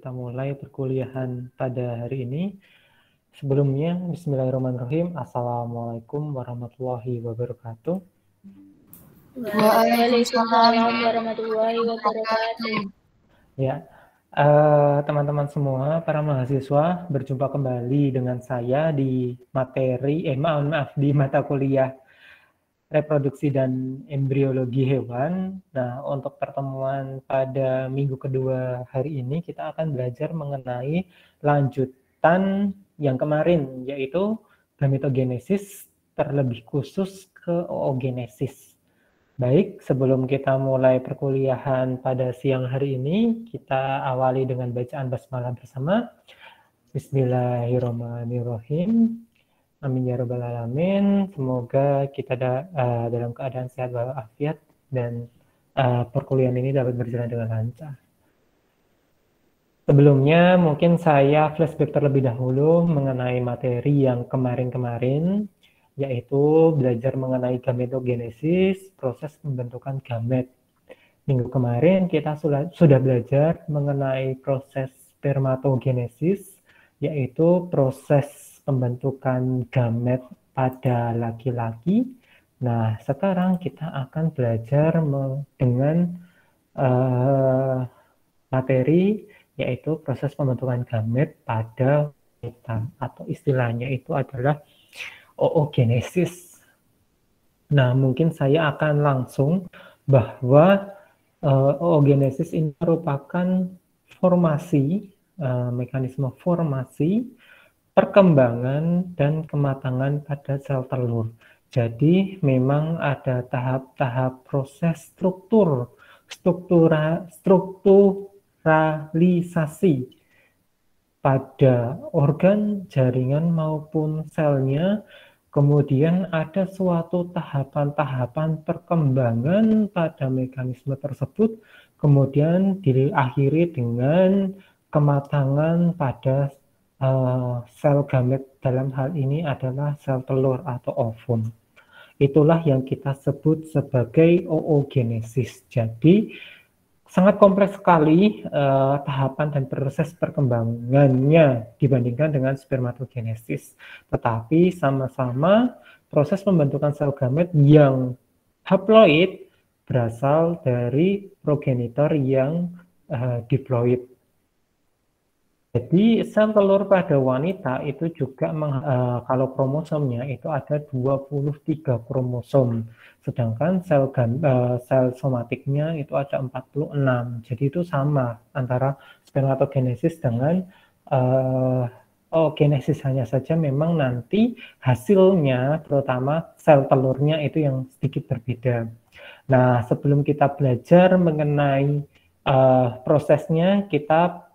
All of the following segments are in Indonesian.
kita mulai perkuliahan pada hari ini. Sebelumnya, Bismillahirrahmanirrahim. Assalamualaikum warahmatullahi wabarakatuh. Waalaikumsalam warahmatullahi wabarakatuh. Ya, teman-teman semua, para mahasiswa, berjumpa kembali dengan saya di di mata kuliah reproduksi dan embriologi hewan. Nah, untuk pertemuan pada minggu kedua hari ini, kita akan belajar mengenai lanjutan yang kemarin, yaitu gametogenesis, terlebih khusus ke oogenesis. Baik, sebelum kita mulai perkuliahan pada siang hari ini, kita awali dengan bacaan basmalah bersama. Bismillahirrahmanirrahim. Amin ya rabbal alamin. Semoga kita dalam keadaan sehat walafiat dan perkuliahan ini dapat berjalan dengan lancar. Sebelumnya mungkin saya flashback terlebih dahulu mengenai materi yang kemarin-kemarin, yaitu belajar mengenai gametogenesis, proses pembentukan gamet. Minggu kemarin kita sudah belajar mengenai proses spermatogenesis, yaitu proses pembentukan gamet pada laki-laki. Nah, sekarang kita akan belajar dengan materi yaitu proses pembentukan gamet pada wanita, atau istilahnya itu adalah oogenesis. Nah, mungkin saya akan langsung bahwa oogenesis ini merupakan formasi, mekanisme formasi, perkembangan, dan kematangan pada sel telur. Jadi memang ada tahap-tahap proses strukturalisasi pada organ, jaringan maupun selnya. Kemudian ada suatu tahapan-tahapan perkembangan pada mekanisme tersebut, kemudian diakhiri dengan kematangan pada sel gamet, dalam hal ini adalah sel telur atau ovum. Itulah yang kita sebut sebagai oogenesis. Jadi sangat kompleks sekali tahapan dan proses perkembangannya dibandingkan dengan spermatogenesis. Tetapi sama-sama proses pembentukan sel gamet yang haploid berasal dari progenitor yang diploid. Jadi sel telur pada wanita itu juga kalau kromosomnya itu ada 23 kromosom, sedangkan sel somatiknya itu ada 46. Jadi itu sama antara spermatogenesis dengan oogenesis, hanya saja memang nanti hasilnya terutama sel telurnya itu yang sedikit berbeda. Nah, sebelum kita belajar mengenai prosesnya, kita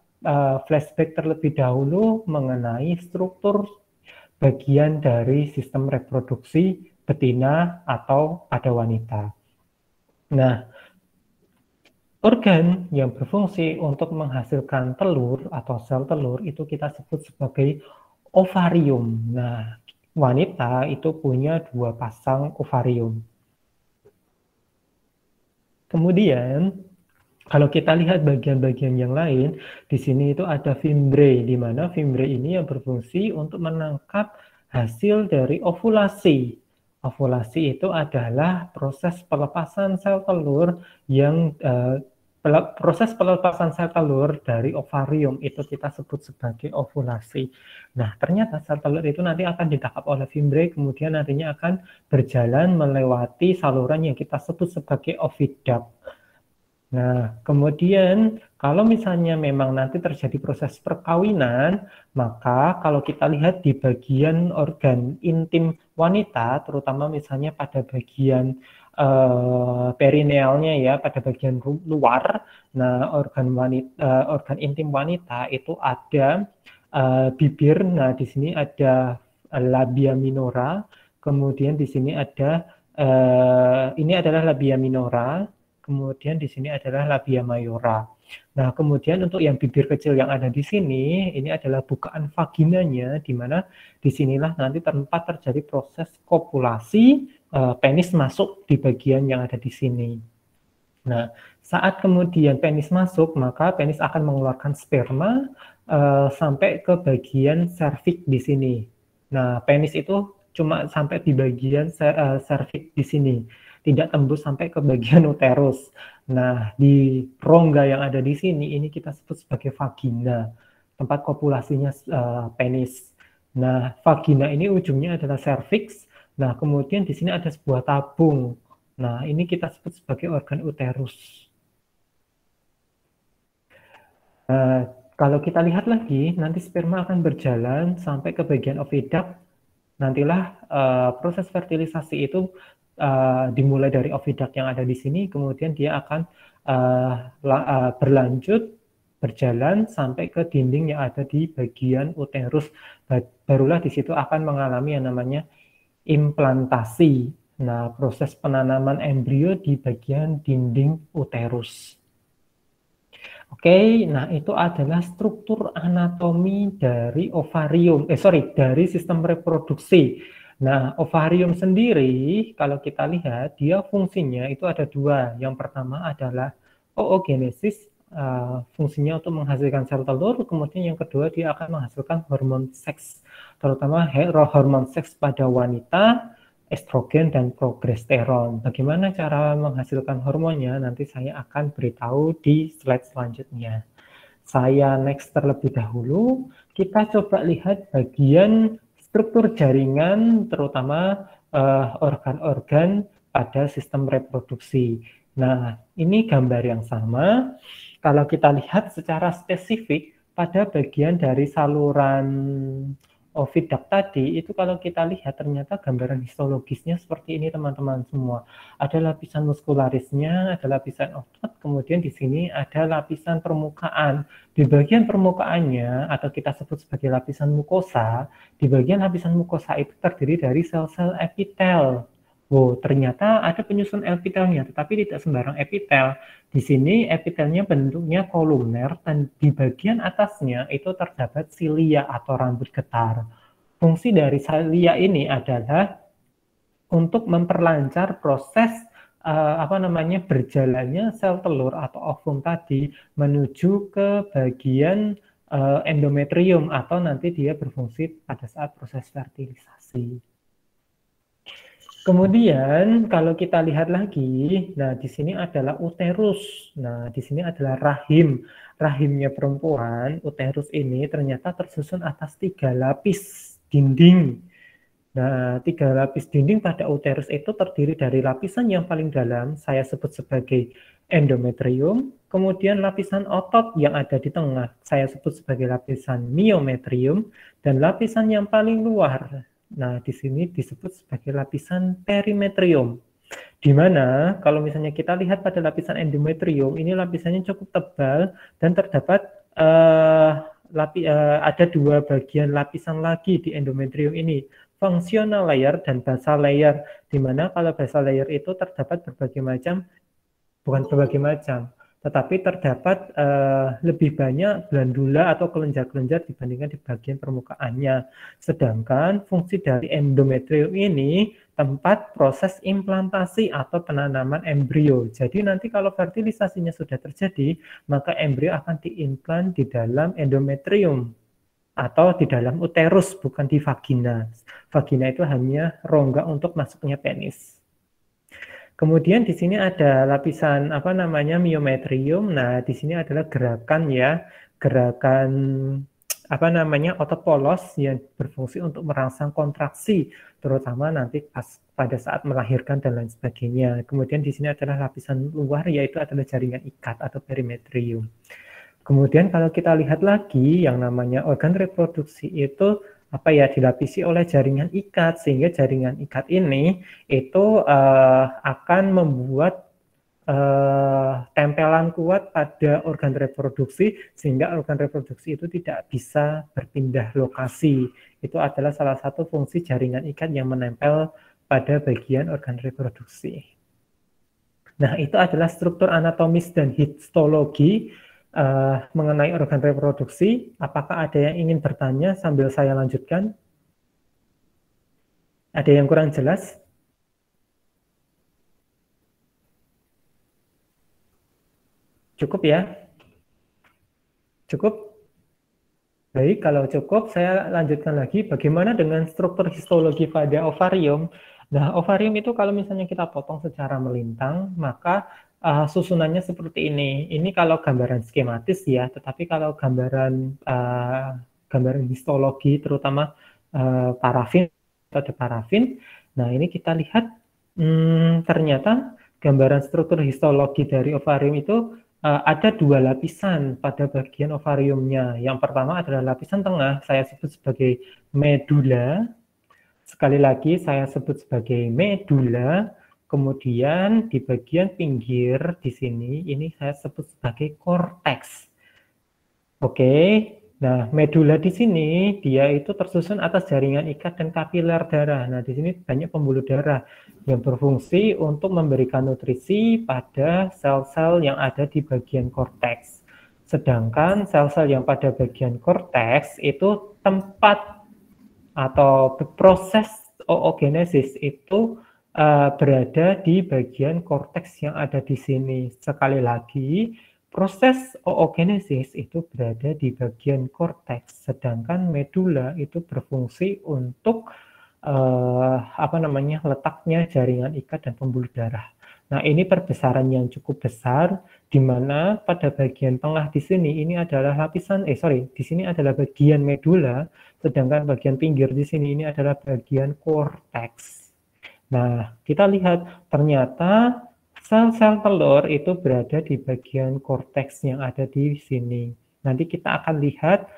flashback terlebih dahulu mengenai struktur bagian dari sistem reproduksi betina atau pada wanita. Nah, organ yang berfungsi untuk menghasilkan telur atau sel telur itu kita sebut sebagai ovarium. Nah, wanita itu punya 2 pasang ovarium. Kemudian kalau kita lihat bagian-bagian yang lain, di sini itu ada fimbre, di mana fimbre ini yang berfungsi untuk menangkap hasil dari ovulasi. Ovulasi itu adalah proses pelepasan sel telur yang proses pelepasan sel telur dari ovarium itu kita sebut sebagai ovulasi. Nah, ternyata sel telur itu nanti akan ditangkap oleh fimbre, kemudian nantinya akan berjalan melewati saluran yang kita sebut sebagai oviduct. Nah, kemudian kalau misalnya memang nanti terjadi proses perkawinan, maka kalau kita lihat di bagian organ intim wanita, terutama misalnya pada bagian perinealnya ya, pada bagian luar, nah organ intim wanita itu ada bibir. Nah, di sini ada labia minora, kemudian di sini ada ini adalah labia minora. Kemudian di sini adalah labia mayora. Nah, kemudian untuk yang bibir kecil yang ada di sini, ini adalah bukaan vaginanya, di mana disinilah nanti tempat terjadi proses kopulasi, penis masuk di bagian yang ada di sini. Nah, Saat kemudian penis masuk, maka penis akan mengeluarkan sperma sampai ke bagian serviks di sini. Nah, penis itu cuma sampai di bagian serviks di sini, tidak tembus sampai ke bagian uterus. Nah, di rongga yang ada di sini, ini kita sebut sebagai vagina, tempat kopulasinya penis. Nah, vagina ini ujungnya adalah serviks. Nah, kemudian di sini ada sebuah tabung. Nah, ini kita sebut sebagai organ uterus. Kalau kita lihat lagi, nanti sperma akan berjalan sampai ke bagian oviduct. Nantilah proses fertilisasi itu dimulai dari oviduct yang ada di sini, kemudian dia akan berlanjut, berjalan sampai ke dinding yang ada di bagian uterus. Barulah di situ akan mengalami yang namanya implantasi. Nah, proses penanaman embrio di bagian dinding uterus. Oke, nah itu adalah struktur anatomi dari dari sistem reproduksi. Nah, ovarium sendiri, kalau kita lihat, dia fungsinya itu ada dua. Yang pertama adalah oogenesis, fungsinya untuk menghasilkan sel telur. Kemudian yang kedua, dia akan menghasilkan hormon seks, terutama hormon seks pada wanita, estrogen dan progesteron. Bagaimana cara menghasilkan hormonnya? Nanti saya akan beritahu di slide selanjutnya. Saya next terlebih dahulu. Kita coba lihat bagian struktur jaringan, terutama organ-organ pada sistem reproduksi. Nah, ini gambar yang sama. Kalau kita lihat secara spesifik pada bagian dari saluran oviduct tadi, itu kalau kita lihat ternyata gambaran histologisnya seperti ini teman-teman semua. Ada lapisan muskularisnya, ada lapisan otot, kemudian di sini ada lapisan permukaan. Di bagian permukaannya, atau kita sebut sebagai lapisan mukosa, di bagian lapisan mukosa itu terdiri dari sel-sel epitel. Oh, ternyata ada penyusun epitelnya, tetapi tidak sembarang epitel. Di sini epitelnya bentuknya kolumner dan di bagian atasnya itu terdapat silia atau rambut getar. Fungsi dari silia ini adalah untuk memperlancar proses berjalannya sel telur atau ovum tadi menuju ke bagian endometrium atau nanti dia berfungsi pada saat proses fertilisasi. Kemudian kalau kita lihat lagi, nah di sini adalah uterus. Nah, di sini adalah rahim. Rahimnya perempuan, uterus ini ternyata tersusun atas 3 lapis dinding. Nah, 3 lapis dinding pada uterus itu terdiri dari lapisan yang paling dalam, saya sebut sebagai endometrium, kemudian lapisan otot yang ada di tengah, saya sebut sebagai lapisan myometrium, dan lapisan yang paling luar, nah di sini disebut sebagai lapisan perimetrium. Di mana kalau misalnya kita lihat pada lapisan endometrium, ini lapisannya cukup tebal dan terdapat ada 2 bagian lapisan lagi di endometrium ini, functional layer dan basal layer, di mana kalau basal layer itu terdapat tetapi terdapat lebih banyak glandula atau kelenjar-kelenjar dibandingkan di bagian permukaannya. Sedangkan fungsi dari endometrium ini tempat proses implantasi atau penanaman embrio. Jadi nanti kalau fertilisasinya sudah terjadi, maka embrio akan diimplant di dalam endometrium atau di dalam uterus, bukan di vagina. Vagina itu hanya rongga untuk masuknya penis. Kemudian di sini ada lapisan myometrium. Nah, di sini adalah gerakan otot polos yang berfungsi untuk merangsang kontraksi, terutama nanti pada saat melahirkan dan lain sebagainya. Kemudian di sini adalah lapisan luar, yaitu adalah jaringan ikat atau perimetrium. Kemudian kalau kita lihat lagi yang namanya organ reproduksi itu dilapisi oleh jaringan ikat, sehingga jaringan ikat ini itu akan membuat tempelan kuat pada organ reproduksi, sehingga organ reproduksi itu tidak bisa berpindah lokasi. Itu adalah salah satu fungsi jaringan ikat yang menempel pada bagian organ reproduksi. Nah, itu adalah struktur anatomis dan histologi mengenai organ reproduksi. Apakah ada yang ingin bertanya sambil saya lanjutkan? Ada yang kurang jelas? Cukup ya? Cukup? Baik, kalau cukup, saya lanjutkan lagi. Bagaimana dengan struktur histologi pada ovarium? Nah, ovarium itu kalau misalnya kita potong secara melintang, maka susunannya seperti ini. Ini kalau gambaran skematis ya, tetapi kalau gambaran histologi, terutama parafin, atau parafin. Nah, ini kita lihat, ternyata gambaran struktur histologi dari ovarium itu ada dua lapisan pada bagian ovariumnya. Yang pertama adalah lapisan tengah, saya sebut sebagai medula. Sekali lagi saya sebut sebagai medula. Kemudian di bagian pinggir di sini, ini saya sebut sebagai korteks. Oke, nah medula di sini dia itu tersusun atas jaringan ikat dan kapiler darah. Nah di sini banyak pembuluh darah yang berfungsi untuk memberikan nutrisi pada sel-sel yang ada di bagian korteks. Sedangkan sel-sel yang pada bagian korteks itu tempat atau proses oogenesis itu berada di bagian korteks yang ada di sini. Sekali lagi, proses oogenesis itu berada di bagian korteks, sedangkan medula itu berfungsi untuk letaknya jaringan ikat dan pembuluh darah. Nah, ini perbesaran yang cukup besar, di mana pada bagian tengah di sini ini adalah di sini adalah bagian medula, sedangkan bagian pinggir di sini ini adalah bagian korteks. Nah, kita lihat ternyata sel-sel telur itu berada di bagian korteks yang ada di sini. Nanti kita akan lihat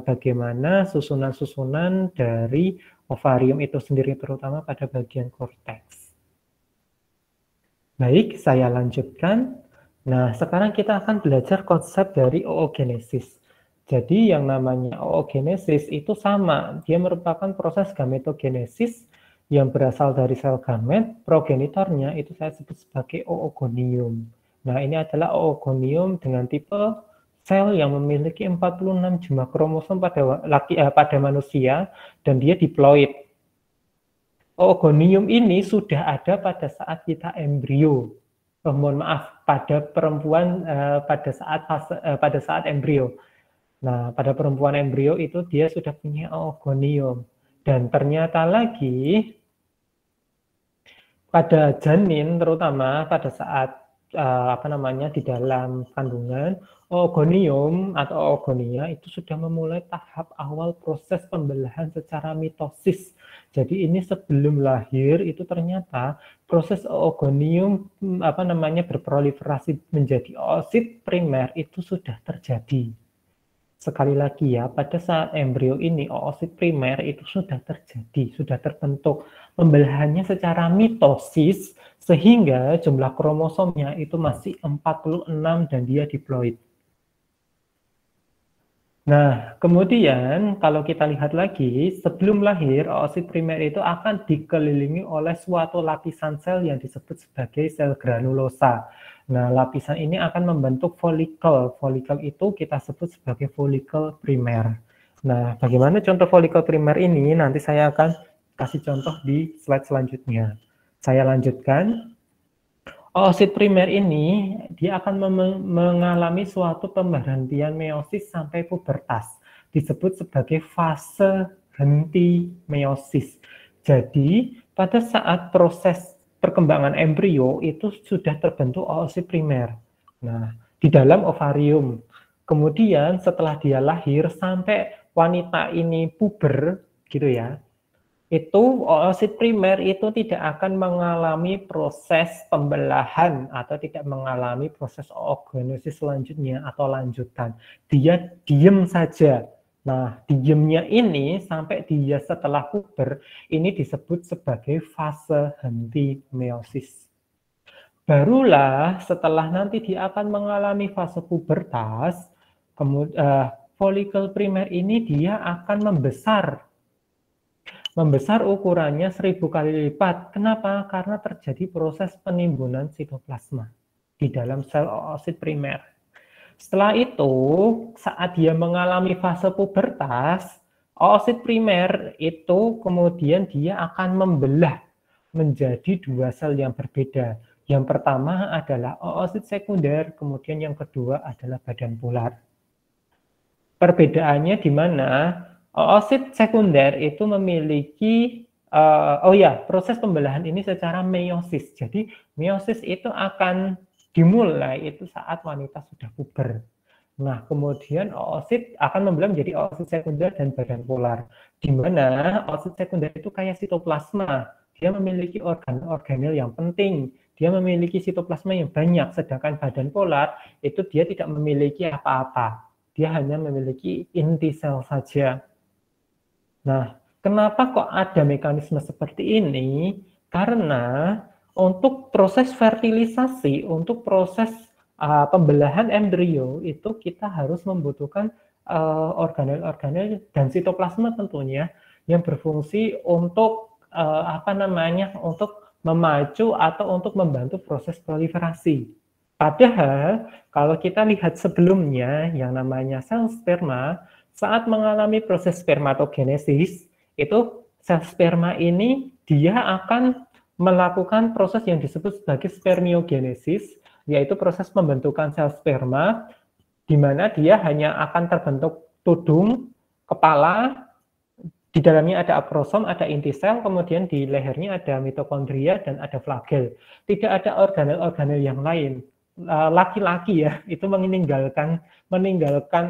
bagaimana susunan-susunan dari ovarium itu sendiri, terutama pada bagian korteks. Baik, saya lanjutkan. Nah, sekarang kita akan belajar konsep dari oogenesis. Jadi yang namanya oogenesis itu sama, dia merupakan proses gametogenesis yang berasal dari sel gamet, progenitornya itu saya sebut sebagai oogonium. Nah, ini adalah oogonium dengan tipe sel yang memiliki 46 jumlah kromosom pada manusia dan dia diploid. Oogonium ini sudah ada pada saat kita embrio. Mohon maaf, pada perempuan pada saat embrio. Nah, pada perempuan embrio itu dia sudah punya oogonium. Dan ternyata lagi pada janin, terutama pada saat di dalam kandungan, oogonium atau oogonia itu sudah memulai tahap awal proses pembelahan secara mitosis. Jadi ini sebelum lahir itu ternyata proses oogonium berproliferasi menjadi oosit primer itu sudah terjadi. Sekali lagi ya, pada saat embrio ini oosit primer itu sudah terjadi, sudah terbentuk. Pembelahannya secara mitosis sehingga jumlah kromosomnya itu masih 46 dan dia diploid. Nah, kemudian kalau kita lihat lagi, sebelum lahir oosit primer itu akan dikelilingi oleh suatu lapisan sel yang disebut sebagai sel granulosa. Nah, lapisan ini akan membentuk folikel. Folikel itu kita sebut sebagai folikel primer. Nah, bagaimana contoh folikel primer ini? Nanti saya akan kasih contoh di slide selanjutnya. Saya lanjutkan. Oosit primer ini dia akan mengalami suatu pemberhentian meiosis sampai pubertas. Disebut sebagai fase henti meiosis. Jadi, pada saat proses perkembangan embrio itu sudah terbentuk oosit primer. Nah, di dalam ovarium. Kemudian setelah dia lahir sampai wanita ini puber gitu ya. Itu oosit primer itu tidak akan mengalami proses pembelahan atau tidak mengalami proses oogenesis selanjutnya atau lanjutan. Dia diem saja. Nah, diemnya ini sampai dia setelah puber, ini disebut sebagai fase henti meiosis. Barulah setelah nanti dia akan mengalami fase pubertas, kemudian folikel primer ini dia akan membesar ukurannya 1000 kali lipat. Kenapa? Karena terjadi proses penimbunan sitoplasma di dalam sel oosit primer. Setelah itu, saat dia mengalami fase pubertas, oosit primer itu kemudian dia akan membelah menjadi dua sel yang berbeda, Yang pertama adalah oosit sekunder, kemudian yang kedua adalah badan polar. Perbedaannya di mana oosit sekunder itu memiliki proses pembelahan ini secara meiosis. Jadi meiosis itu akan dimulai itu saat wanita sudah puber. Nah, kemudian oosit akan membelah menjadi oosit sekunder dan badan polar. Di mana oosit sekunder itu kayak sitoplasma. Dia memiliki organ-organel yang penting. Dia memiliki sitoplasma yang banyak, sedangkan badan polar itu dia tidak memiliki apa-apa. Dia hanya memiliki inti sel saja. Nah, kenapa kok ada mekanisme seperti ini? Karena untuk proses fertilisasi, untuk proses pembelahan embrio itu kita harus membutuhkan organel-organel dan sitoplasma tentunya yang berfungsi untuk untuk memacu atau untuk membantu proses proliferasi. Padahal kalau kita lihat sebelumnya yang namanya sel sperma saat mengalami proses spermatogenesis itu sel sperma ini dia akan melakukan proses yang disebut sebagai spermiogenesis, yaitu proses pembentukan sel sperma di mana dia hanya akan terbentuk tudung, kepala, di dalamnya ada akrosom, ada inti sel, kemudian di lehernya ada mitokondria dan ada flagel. Tidak ada organel-organel yang lain. Laki-laki ya, itu meninggalkan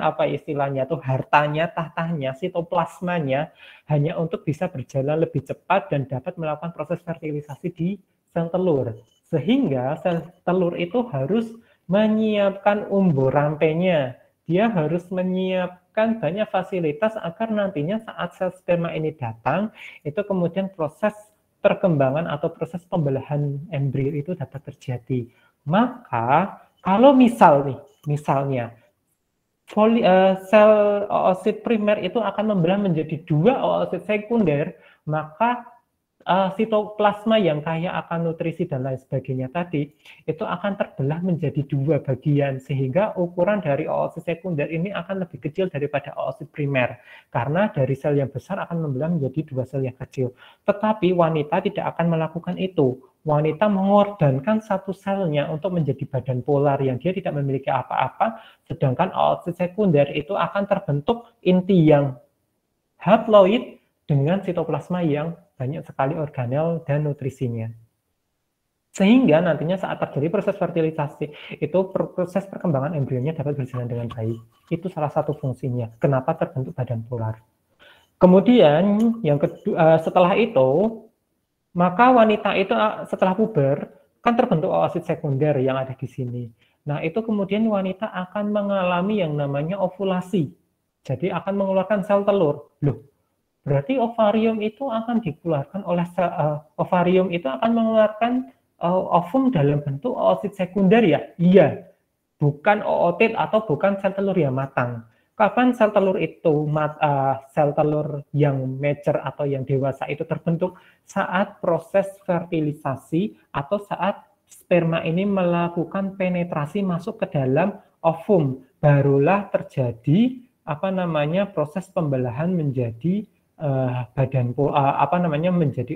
apa istilahnya tuh hartanya, tahtanya, sitoplasmanya hanya untuk bisa berjalan lebih cepat dan dapat melakukan proses fertilisasi di sel telur. Sehingga sel telur itu harus menyiapkan umbur rampenya. Dia harus menyiapkan banyak fasilitas agar nantinya saat sel sperma ini datang, itu kemudian proses perkembangan atau proses pembelahan embrio itu dapat terjadi. Maka kalau misalnya sel oosit primer itu akan membelah menjadi dua oosit sekunder, maka sitoplasma yang kaya akan nutrisi dan lain sebagainya tadi itu akan terbelah menjadi dua bagian sehingga ukuran dari oosit sekunder ini akan lebih kecil daripada oosit primer karena dari sel yang besar akan membelah menjadi dua sel yang kecil. Tetapi wanita tidak akan melakukan itu. Wanita mengorbankan satu selnya untuk menjadi badan polar yang dia tidak memiliki apa-apa, sedangkan oosit sekunder itu akan terbentuk inti yang haploid dengan sitoplasma yang banyak sekali organel dan nutrisinya. Sehingga nantinya saat terjadi proses fertilisasi, itu proses perkembangan embrionya dapat berjalan dengan baik. Itu salah satu fungsinya. Kenapa terbentuk badan polar. Kemudian yang kedua, setelah itu, maka wanita itu setelah puber, kan terbentuk oosit sekunder yang ada di sini. Nah, itu kemudian wanita akan mengalami yang namanya ovulasi. Jadi akan mengeluarkan sel telur. Loh, berarti ovarium itu akan dikeluarkan oleh ovarium itu akan mengeluarkan ovum dalam bentuk oosit sekunder ya? Iya, bukan ootit atau bukan sel telur yang matang. Kapan sel telur itu sel telur yang mature atau yang dewasa itu terbentuk? Saat proses fertilisasi atau saat sperma ini melakukan penetrasi masuk ke dalam ovum, barulah terjadi proses pembelahan menjadi menjadi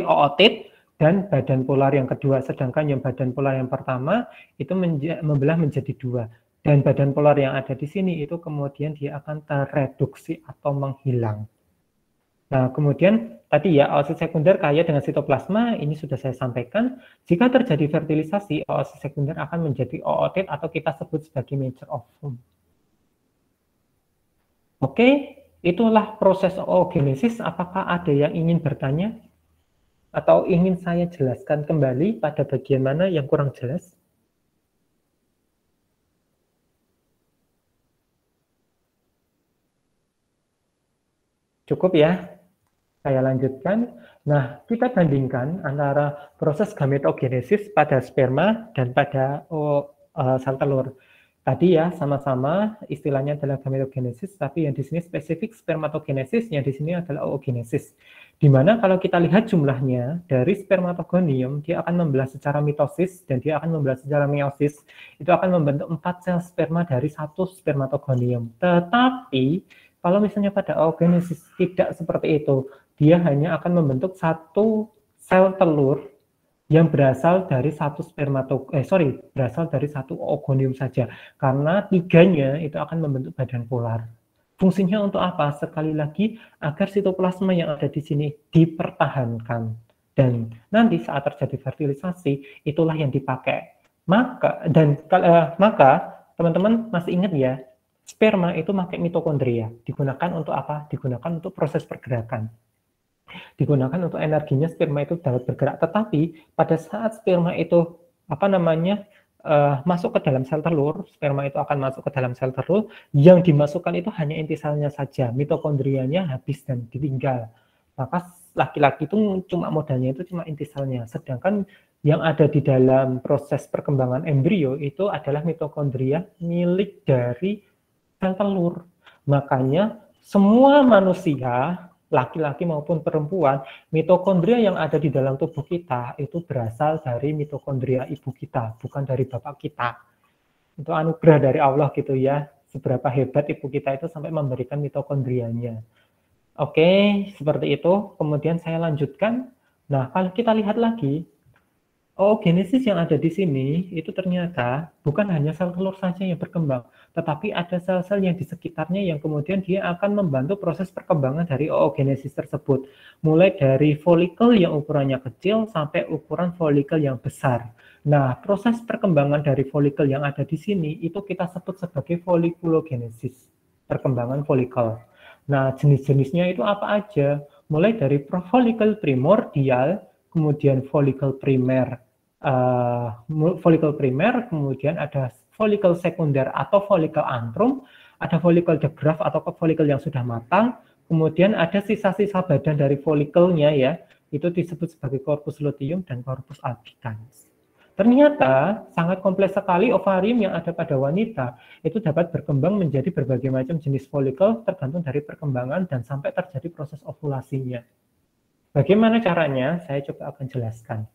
ootit dan badan polar yang kedua, sedangkan yang badan polar yang pertama itu membelah menjadi dua, dan badan polar yang ada di sini itu kemudian dia akan tereduksi atau menghilang. Nah, kemudian tadi ya oosit sekunder kaya dengan sitoplasma, ini sudah saya sampaikan. Jika terjadi fertilisasi, oosit sekunder akan menjadi ootit atau kita sebut sebagai mature ovum. Oke. Itulah proses oogenesis. Apakah ada yang ingin bertanya? Atau ingin saya jelaskan kembali pada bagian mana yang kurang jelas? Cukup ya? Saya lanjutkan. Nah, kita bandingkan antara proses gametogenesis pada sperma dan pada sel telur. Tadi ya sama-sama istilahnya adalah gametogenesis, tapi yang di sini spesifik spermatogenesis, yang di sini adalah oogenesis. Di mana kalau kita lihat jumlahnya dari spermatogonium, dia akan membelah secara mitosis dan dia akan membelah secara meiosis. Itu akan membentuk 4 sel sperma dari 1 spermatogonium. Tetapi kalau misalnya pada oogenesis tidak seperti itu, dia hanya akan membentuk 1 sel telur yang berasal dari satu berasal dari satu oogonium saja, karena tiganya itu akan membentuk badan polar. Fungsinya untuk apa? Sekali lagi, agar sitoplasma yang ada di sini dipertahankan, dan nanti saat terjadi fertilisasi itulah yang dipakai. Maka teman-teman masih ingat ya, sperma itu pakai mitokondria, digunakan untuk apa? Digunakan untuk proses pergerakan. Digunakan untuk energinya sperma itu dapat bergerak, tetapi pada saat sperma itu masuk ke dalam sel telur, sperma itu akan masuk ke dalam sel telur, yang dimasukkan itu hanya inti selnya saja, mitokondrianya habis dan ditinggal. Maka laki-laki itu cuma modalnya itu cuma inti selnya, sedangkan yang ada di dalam proses perkembangan embrio itu adalah mitokondria milik dari sel telur. Makanya semua manusia, laki-laki maupun perempuan, mitokondria yang ada di dalam tubuh kita itu berasal dari mitokondria ibu kita, bukan dari bapak kita. Itu anugerah dari Allah gitu ya, seberapa hebat ibu kita itu sampai memberikan mitokondrianya. Oke, seperti itu. Kemudian saya lanjutkan. Nah, kalau kita lihat lagi, oogenesis yang ada di sini itu ternyata bukan hanya sel telur saja yang berkembang, tetapi ada sel-sel yang di sekitarnya yang kemudian dia akan membantu proses perkembangan dari oogenesis tersebut. Mulai dari folikel yang ukurannya kecil sampai ukuran folikel yang besar. Nah, proses perkembangan dari folikel yang ada di sini itu kita sebut sebagai folikulogenesis, perkembangan folikel. Nah, jenis-jenisnya itu apa aja? Mulai dari folikel primordial, kemudian folikel primer, kemudian ada folikel sekunder atau folikel antrum, ada folikel de Graaff atau folikel yang sudah matang, kemudian ada sisa-sisa badan dari folikelnya ya, itu disebut sebagai corpus luteum dan corpus albicans. Ternyata sangat kompleks sekali ovarium yang ada pada wanita, itu dapat berkembang menjadi berbagai macam jenis folikel tergantung dari perkembangan dan sampai terjadi proses ovulasinya. Bagaimana caranya? Saya coba akan jelaskan.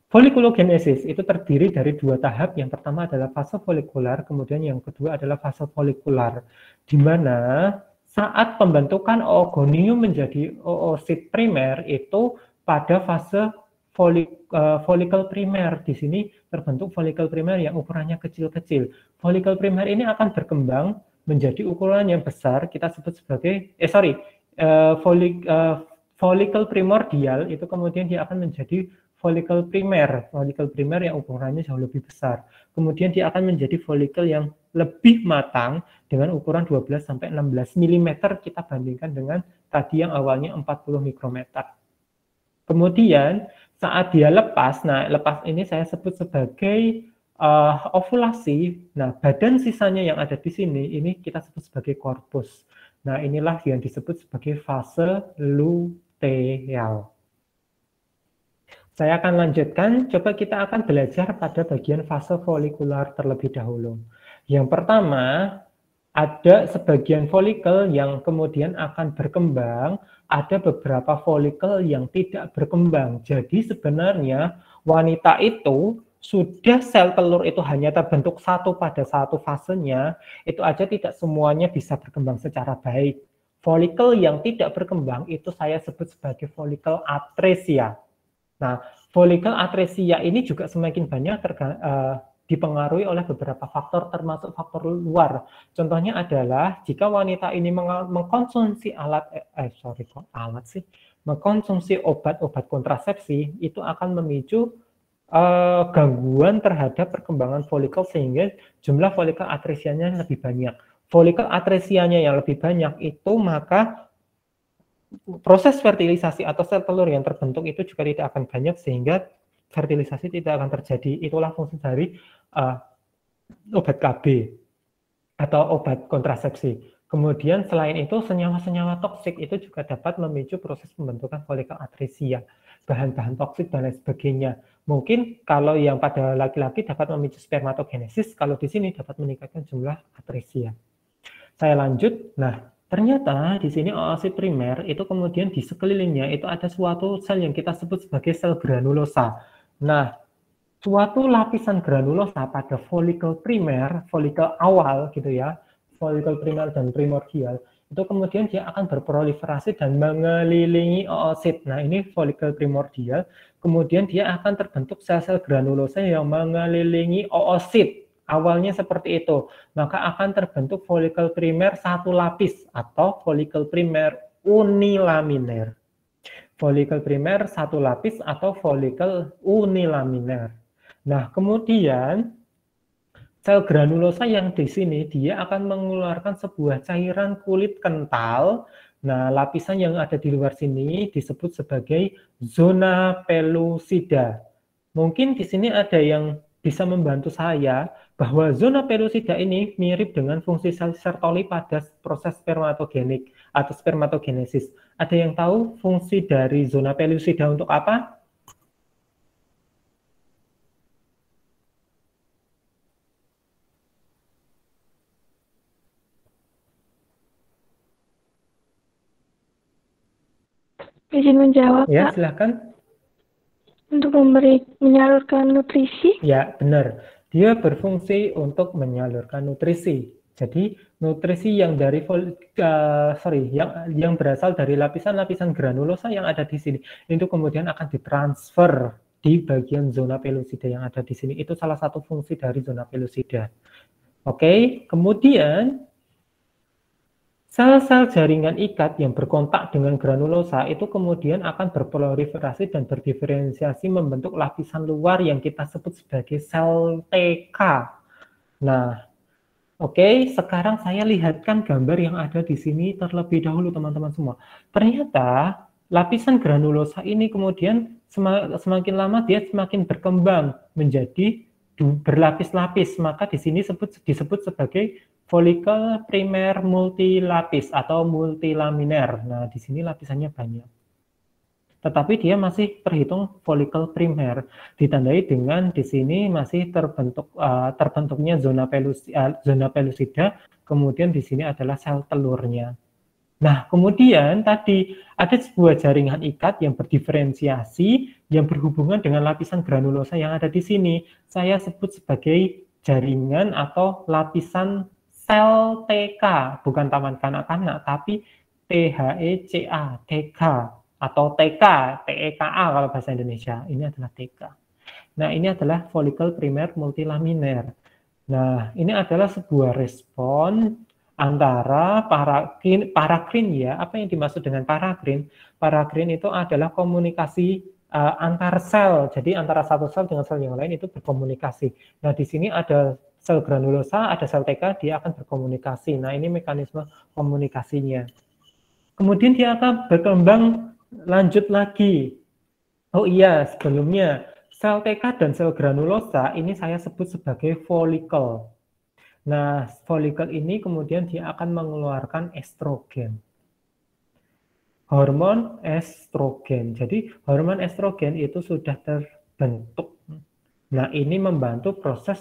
Folikulogenesis itu terdiri dari dua tahap. Yang pertama adalah fase folikular, kemudian yang kedua adalah fase folikular, di mana saat pembentukan oogonium menjadi oosit primer itu pada fase folikel primer. Di sini terbentuk folikel primer yang ukurannya kecil-kecil. Folikel primer ini akan berkembang menjadi ukuran yang besar, kita sebut sebagai folikel primordial itu kemudian dia akan menjadi folikel primer yang ukurannya jauh lebih besar. Kemudian dia akan menjadi folikel yang lebih matang dengan ukuran 12 sampai 16 mm kita bandingkan dengan tadi yang awalnya 40 mikrometer. Kemudian saat dia lepas, nah lepas ini saya sebut sebagai ovulasi. Nah, badan sisanya yang ada di sini ini kita sebut sebagai korpus. Nah, inilah yang disebut sebagai fase luteal. Saya akan lanjutkan, coba kita akan belajar pada bagian fase folikular terlebih dahulu. Yang pertama, ada sebagian folikel yang kemudian akan berkembang, ada beberapa folikel yang tidak berkembang. Jadi sebenarnya wanita itu sudah sel telur itu hanya terbentuk satu pada satu fasenya, itu aja tidak semuanya bisa berkembang secara baik. Folikel yang tidak berkembang itu saya sebut sebagai folikel atresia. Nah, folikel atresia ini juga semakin banyak dipengaruhi oleh beberapa faktor termasuk faktor luar. Contohnya adalah jika wanita ini mengkonsumsi mengkonsumsi obat-obat kontrasepsi, itu akan memicu gangguan terhadap perkembangan folikel sehingga jumlah folikel atresianya lebih banyak. Folikel atresianya yang lebih banyak itu maka proses fertilisasi atau sel telur yang terbentuk itu juga tidak akan banyak sehingga fertilisasi tidak akan terjadi. Itulah fungsi dari obat KB atau obat kontrasepsi. Kemudian selain itu senyawa-senyawa toksik itu juga dapat memicu proses pembentukan folikel atresia, bahan-bahan toksik dan lain sebagainya. Mungkin kalau yang pada laki-laki dapat memicu spermatogenesis, kalau di sini dapat meningkatkan jumlah atresia. Saya lanjut. Nah, ternyata di sini oosit primer itu kemudian di sekelilingnya itu ada suatu sel yang kita sebut sebagai sel granulosa. Nah, suatu lapisan granulosa pada folikel primer, folikel awal gitu ya, folikel primer dan primordial, itu kemudian dia akan berproliferasi dan mengelilingi oosit. Nah, ini folikel primordial. Kemudian dia akan terbentuk sel-sel granulosa yang mengelilingi oosit. Awalnya seperti itu. Maka akan terbentuk folikel primer satu lapis atau folikel primer unilaminer. Folikel primer satu lapis atau folikel unilaminer. Nah, kemudian sel granulosa yang di sini dia akan mengeluarkan sebuah cairan kulit kental. Nah, lapisan yang ada di luar sini disebut sebagai zona pellucida. Mungkin di sini ada yang bisa membantu saya bahwa zona pellucida ini mirip dengan fungsi sel Sertoli pada proses spermatogenik atau spermatogenesis. Ada yang tahu fungsi dari zona pellucida untuk apa? Izin menjawab, Ya, Pak. silahkan. Untuk menyalurkan nutrisi? Ya, benar. Dia berfungsi untuk menyalurkan nutrisi. Jadi, nutrisi yang dari yang berasal dari lapisan-lapisan granulosa yang ada di sini, itu kemudian akan ditransfer di bagian zona pellucida yang ada di sini. Itu salah satu fungsi dari zona pellucida. Oke, kemudian sel-sel jaringan ikat yang berkontak dengan granulosa itu kemudian akan berproliferasi dan berdiferensiasi membentuk lapisan luar yang kita sebut sebagai sel TK. Nah, oke, sekarang saya lihatkan gambar yang ada di sini terlebih dahulu teman-teman semua. Ternyata lapisan granulosa ini kemudian semakin lama dia semakin berkembang menjadi berlapis-lapis, maka di sini disebut sebagai folikel primer multilapis atau multilaminer. Nah, di sini lapisannya banyak. Tetapi dia masih terhitung folikel primer, ditandai dengan di sini masih terbentuknya zona pellucida, kemudian di sini adalah sel telurnya. Nah, kemudian tadi ada sebuah jaringan ikat yang berdiferensiasi yang berhubungan dengan lapisan granulosa yang ada di sini. Saya sebut sebagai jaringan atau lapisan sel TK, bukan taman kanak-kanak, tapi THECA, TK, atau TK, TEKA kalau bahasa Indonesia. Ini adalah TK. Nah, ini adalah folikel primer multilaminer. Nah, ini adalah sebuah respon antara parakrin ya. Apa yang dimaksud dengan parakrin? Parakrin itu adalah komunikasi antar sel. Jadi antara satu sel dengan sel yang lain itu berkomunikasi. Nah, di sini ada sel granulosa, ada sel TK, dia akan berkomunikasi. Nah, ini mekanisme komunikasinya. Kemudian dia akan berkembang lanjut lagi. Oh iya, sebelumnya sel TK dan sel granulosa ini saya sebut sebagai folikel. Nah, folikel ini kemudian dia akan mengeluarkan estrogen. Hormon estrogen. Jadi, hormon estrogen itu sudah terbentuk. Nah, ini membantu proses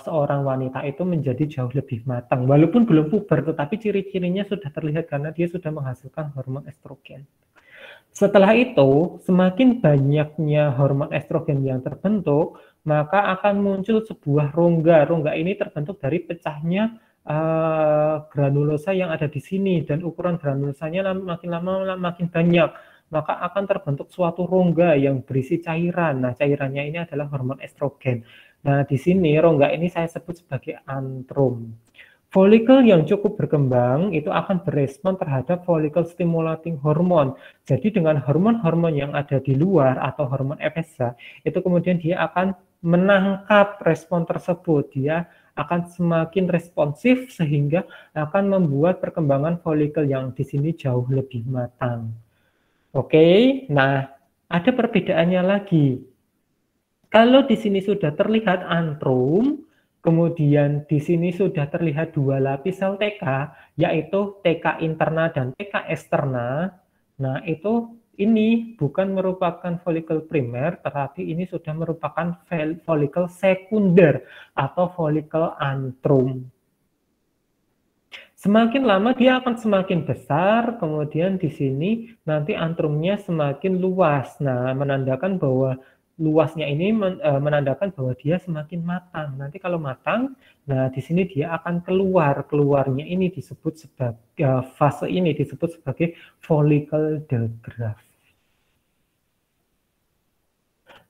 seorang wanita itu menjadi jauh lebih matang. Walaupun belum puber, tetapi ciri-cirinya sudah terlihat karena dia sudah menghasilkan hormon estrogen. Setelah itu, semakin banyaknya hormon estrogen yang terbentuk, maka akan muncul sebuah rongga. Rongga ini terbentuk dari pecahnya granulosa yang ada di sini, dan ukuran granulosanya makin lama makin banyak. Maka akan terbentuk suatu rongga yang berisi cairan. Nah, cairannya ini adalah hormon estrogen. Nah, di sini rongga ini saya sebut sebagai antrum. Folikel yang cukup berkembang itu akan berespon terhadap folikel stimulating hormon. Jadi dengan hormon-hormon yang ada di luar atau hormon FSH, itu kemudian dia akan menangkap respon tersebut. Dia akan semakin responsif sehingga akan membuat perkembangan folikel yang di sini jauh lebih matang. Oke, nah ada perbedaannya lagi. Kalau di sini sudah terlihat antrum, kemudian di sini sudah terlihat dua lapis sel TK, yaitu TK interna dan TK eksterna. Nah, itu ini bukan merupakan folikel primer, tetapi ini sudah merupakan folikel sekunder atau folikel antrum. Semakin lama dia akan semakin besar, kemudian di sini nanti antrumnya semakin luas. Nah, menandakan bahwa luasnya ini menandakan bahwa dia semakin matang. Nanti kalau matang, nah di sini dia akan keluarnya ini disebut sebagai fase ini disebut sebagai follicle degrowth.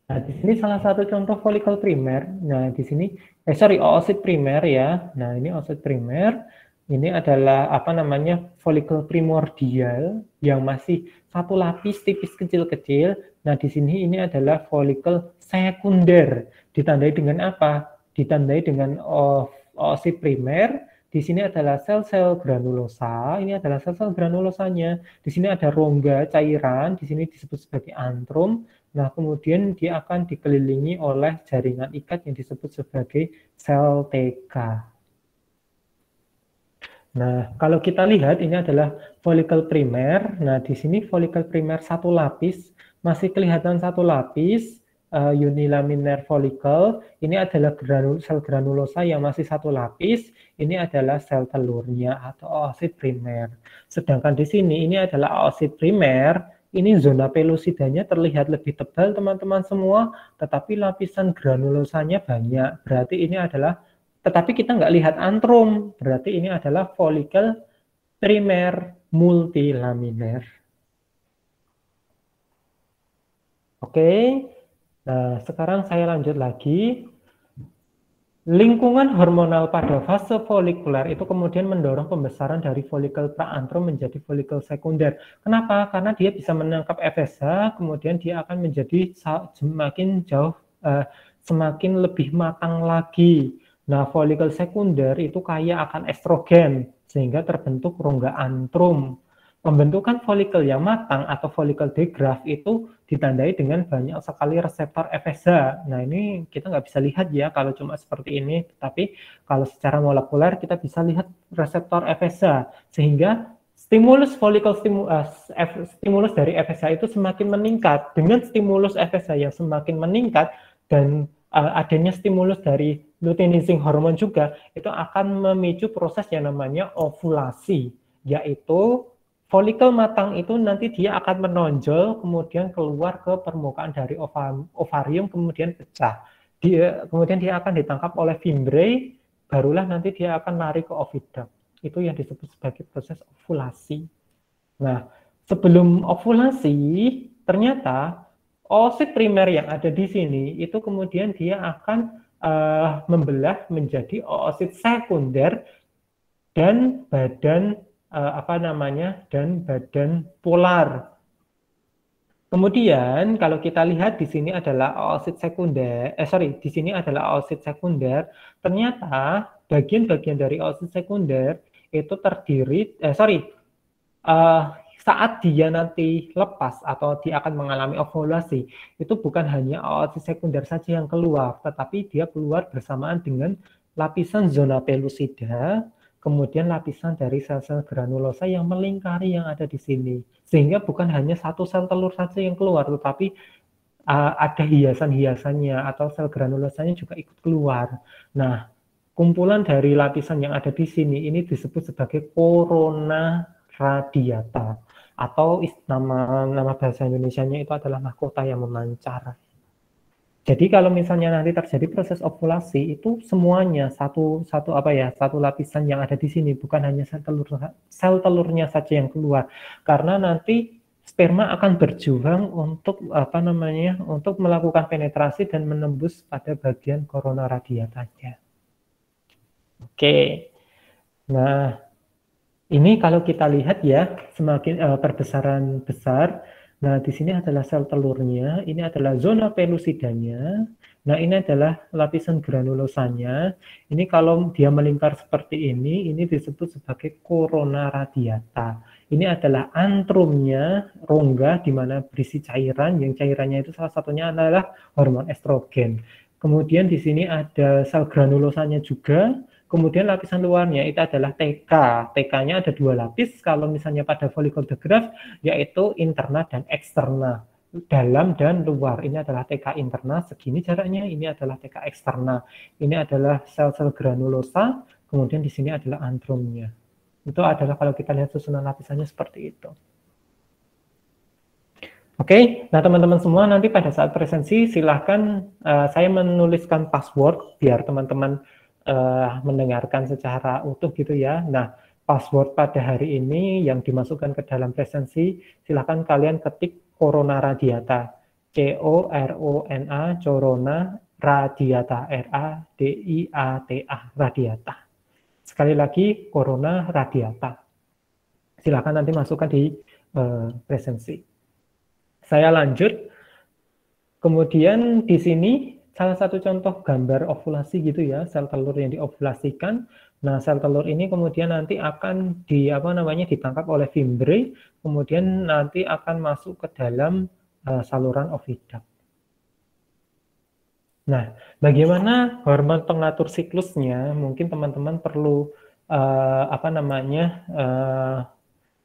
Nah, di sini salah satu contoh follicle primer. Nah, di sini oosit primer ya. Nah, ini oosit primer. Ini adalah apa namanya? Follicle primordial yang masih satu lapis tipis kecil-kecil. Nah, di sini ini adalah follicle sekunder. Ditandai dengan apa? Ditandai dengan oosit primer. Di sini adalah sel-sel granulosa. Ini adalah sel-sel granulosanya. Di sini ada rongga cairan. Di sini disebut sebagai antrum. Nah, kemudian dia akan dikelilingi oleh jaringan ikat yang disebut sebagai sel TK. Nah, kalau kita lihat ini adalah follicle primer. Nah, di sini follicle primer satu lapis, masih kelihatan satu lapis, unilaminar follicle. Ini adalah sel granulosa yang masih satu lapis. Ini adalah sel telurnya atau oosit primer. Sedangkan di sini ini adalah oosit primer. Ini zona pelusidanya terlihat lebih tebal teman-teman semua, tetapi lapisan granulosanya banyak. Berarti ini adalah, tetapi kita nggak lihat antrum, berarti ini adalah follicle primer multilaminar. Oke, nah sekarang saya lanjut lagi. Lingkungan hormonal pada fase folikuler itu kemudian mendorong pembesaran dari folikel praantrum menjadi folikel sekunder. Kenapa? Karena dia bisa menangkap FSH, kemudian dia akan menjadi semakin jauh, semakin lebih matang lagi. Nah, folikel sekunder itu kaya akan estrogen, sehingga terbentuk rongga antrum. Pembentukan folikel yang matang atau folikel degrowth itu ditandai dengan banyak sekali reseptor FSH. Nah, ini kita nggak bisa lihat ya kalau cuma seperti ini, tapi kalau secara molekuler kita bisa lihat reseptor FSH, sehingga stimulus stimulus dari FSH itu semakin meningkat. Dengan stimulus FSH yang semakin meningkat dan adanya stimulus dari luteinizing hormon juga, itu akan memicu proses yang namanya ovulasi, yaitu folikel matang itu nanti dia akan menonjol, kemudian keluar ke permukaan dari ovarium, kemudian pecah. Kemudian dia akan ditangkap oleh fimbriae, barulah nanti dia akan lari ke oviduct. Itu yang disebut sebagai proses ovulasi. Nah, sebelum ovulasi, ternyata oosit primer yang ada di sini, itu kemudian dia akan membelah menjadi oosit sekunder dan badan dan badan polar. Kemudian kalau kita lihat di sini adalah oosit sekunder, di sini adalah oosit sekunder. Ternyata bagian-bagian dari oosit sekunder itu terdiri, saat dia nanti lepas atau dia akan mengalami ovulasi, itu bukan hanya oosit sekunder saja yang keluar, tetapi dia keluar bersamaan dengan lapisan zona pelusida, kemudian lapisan dari sel-sel granulosa yang melingkari yang ada di sini. Sehingga bukan hanya satu sel telur saja yang keluar, tetapi ada hiasan-hiasannya atau sel granulosanya juga ikut keluar. Nah, kumpulan dari lapisan yang ada di sini ini disebut sebagai corona radiata, atau nama bahasa Indonesianya itu adalah mahkota yang memancar. Jadi kalau misalnya nanti terjadi proses ovulasi, itu semuanya satu lapisan yang ada di sini, bukan hanya sel telurnya saja yang keluar, karena nanti sperma akan berjuang untuk untuk melakukan penetrasi dan menembus pada bagian corona radiatanya. Oke, nah ini kalau kita lihat ya, semakin perbesaran besar. Nah, di sini adalah sel telurnya, ini adalah zona pelusidanya. Nah, ini adalah lapisan granulosanya. Ini kalau dia melingkar seperti ini disebut sebagai corona radiata. Ini adalah antrumnya, rongga di mana berisi cairan, yang cairannya itu salah satunya adalah hormon estrogen. Kemudian di sini ada sel granulosanya juga. Kemudian lapisan luarnya itu adalah TK. TK-nya ada dua lapis kalau misalnya pada follicle degrowth, yaitu interna dan eksterna. Dalam dan luar. Ini adalah TK interna, segini jaraknya. Ini adalah TK eksterna. Ini adalah sel-sel granulosa. Kemudian di sini adalah antrumnya. Itu adalah kalau kita lihat susunan lapisannya seperti itu. Oke, nah teman-teman semua nanti pada saat presensi silahkan saya menuliskan password biar teman-teman mendengarkan secara utuh gitu ya. Nah, password pada hari ini yang dimasukkan ke dalam presensi silahkan kalian ketik Corona Radiata, CORONA, Corona Radiata, RADIATA, Radiata. Sekali lagi Corona Radiata. Silahkan nanti masukkan di presensi. Saya lanjut. Kemudian di sini salah satu contoh gambar ovulasi gitu ya, sel telur yang diovulasikan. Nah, sel telur ini kemudian nanti akan ditangkap oleh fimbre, kemudian nanti akan masuk ke dalam saluran oviduct. Nah, bagaimana hormon pengatur siklusnya? Mungkin teman-teman perlu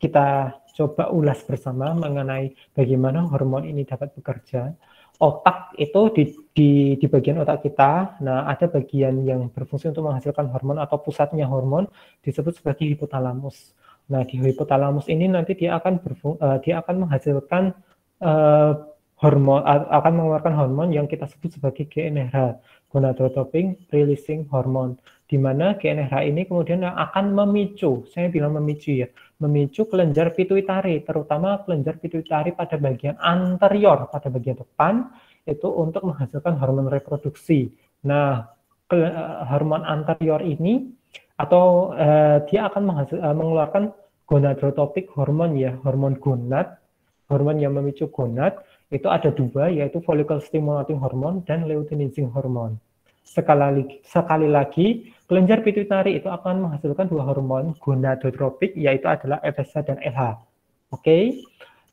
kita coba ulas bersama mengenai bagaimana hormon ini dapat bekerja. Otak itu di bagian otak kita, nah ada bagian yang berfungsi untuk menghasilkan hormon atau pusatnya hormon disebut sebagai hipotalamus. Nah di hipotalamus ini nanti dia akan menghasilkan hormon, akan mengeluarkan hormon yang kita sebut sebagai GnRH, gonadotropin releasing hormone, di mana GnRH ini kemudian akan memicu, saya bilang memicu ya, memicu kelenjar pituitari, terutama kelenjar pituitari pada bagian anterior, pada bagian depan, itu untuk menghasilkan hormon reproduksi. Nah, hormon anterior ini, atau dia akan mengeluarkan gonadotropin hormon ya, hormon gonad, hormon yang memicu gonad, itu ada dua, yaitu follicle stimulating hormone dan luteinizing hormone. Sekali lagi, kelenjar pituitari itu akan menghasilkan dua hormon gonadotropik, yaitu adalah FSH dan LH. Oke.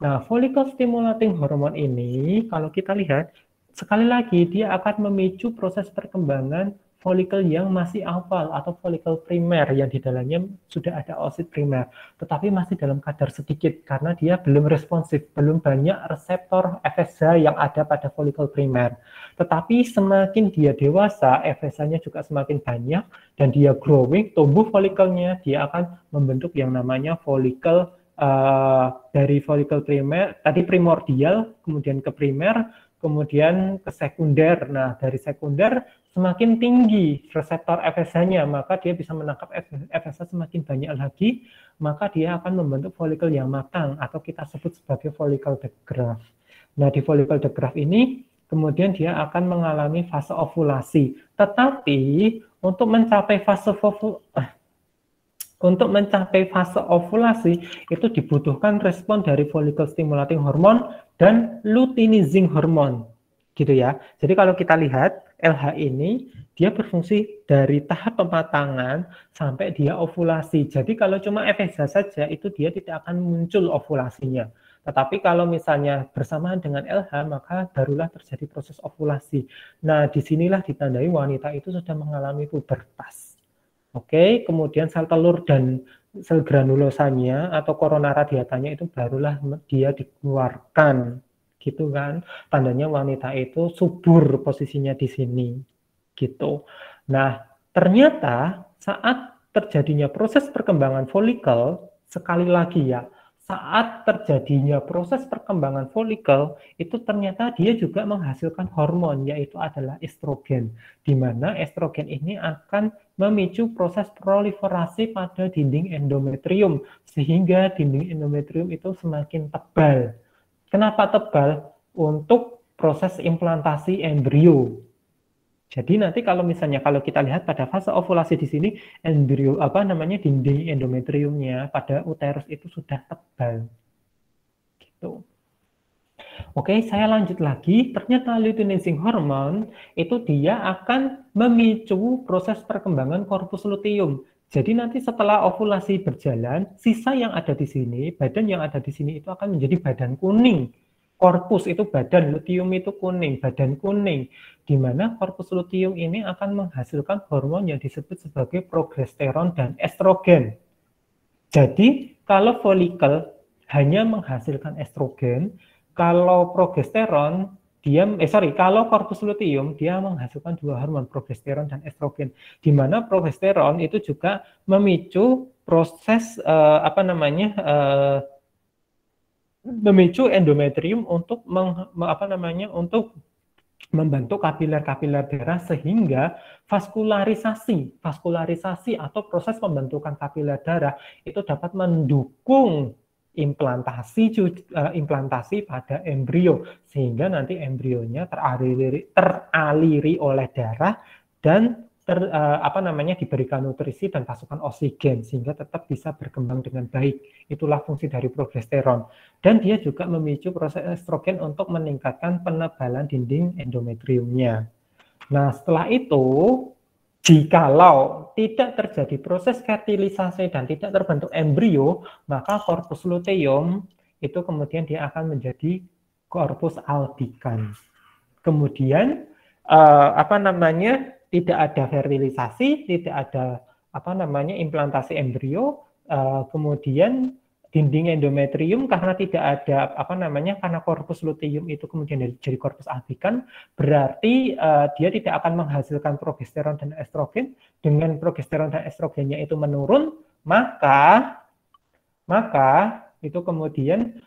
Nah, follicle stimulating hormone ini kalau kita lihat sekali lagi dia akan memicu proses perkembangan folikel yang masih awal atau folikel primer yang di dalamnya sudah ada oosit primer, tetapi masih dalam kadar sedikit karena dia belum responsif, belum banyak reseptor FSH yang ada pada folikel primer. Tetapi semakin dia dewasa, FSH-nya juga semakin banyak dan dia growing, tumbuh folikelnya, dia akan membentuk yang namanya folikel dari folikel primer, tadi primordial, kemudian ke primer, kemudian ke sekunder. Nah, dari sekunder semakin tinggi reseptor FSH-nya, maka dia bisa menangkap FSH semakin banyak lagi, maka dia akan membentuk folikel yang matang atau kita sebut sebagai follicle de Graaff. Nah, di follicle de Graaff ini kemudian dia akan mengalami fase ovulasi. Tetapi untuk mencapai fase ovulasi itu dibutuhkan respon dari follicle stimulating hormone dan luteinizing hormone, gitu ya. Jadi kalau kita lihat LH ini dia berfungsi dari tahap pematangan sampai dia ovulasi. Jadi kalau cuma FSH saja itu dia tidak akan muncul ovulasinya. Tetapi kalau misalnya bersamaan dengan LH maka barulah terjadi proses ovulasi. Nah, disinilah ditandai wanita itu sudah mengalami pubertas. Oke, kemudian sel telur dan sel granulosanya atau korona radiatanya itu barulah dia dikeluarkan, gitu kan. Tandanya wanita itu subur posisinya di sini, gitu. Nah, ternyata saat terjadinya proses perkembangan folikel, sekali lagi ya, saat terjadinya proses perkembangan folikel, itu ternyata dia juga menghasilkan hormon, yaitu adalah estrogen, di mana estrogen ini akan memicu proses proliferasi pada dinding endometrium, sehingga dinding endometrium itu semakin tebal. Kenapa tebal? Untuk proses implantasi embrio. Jadi nanti kalau kita lihat pada fase ovulasi di sini, embrio dinding endometriumnya pada uterus itu sudah tebal. Gitu. Oke, saya lanjut lagi. Ternyata luteinizing hormone itu dia akan memicu proses perkembangan korpus luteum. Jadi nanti setelah ovulasi berjalan, sisa yang ada di sini, badan yang ada di sini itu akan menjadi badan kuning. Korpus itu badan, luteum itu kuning, badan kuning. Di mana korpus luteum ini akan menghasilkan hormon yang disebut sebagai progesteron dan estrogen. Jadi kalau folikel hanya menghasilkan estrogen, kalau progesteron kalau korpus luteum dia menghasilkan dua hormon progesteron dan estrogen, di mana progesteron itu juga memicu proses memicu endometrium untuk untuk membentuk kapiler-kapiler darah sehingga vaskularisasi atau proses pembentukan kapiler darah itu dapat mendukung implantasi pada embrio sehingga nanti embrionya teraliri oleh darah dan diberikan nutrisi dan pasokan oksigen sehingga tetap bisa berkembang dengan baik. Itulah fungsi dari progesteron. Dan dia juga memicu proses estrogen untuk meningkatkan penebalan dinding endometriumnya. Nah, setelah itu, jikalau tidak terjadi proses fertilisasi dan tidak terbentuk embrio, maka corpus luteum itu kemudian dia akan menjadi corpus albicans. Kemudian tidak ada fertilisasi, tidak ada implantasi embrio, kemudian dinding endometrium karena tidak ada karena corpus luteum itu kemudian jadi corpus albicans, berarti dia tidak akan menghasilkan progesteron dan estrogen. Dengan progesteron dan estrogennya itu menurun, maka itu kemudian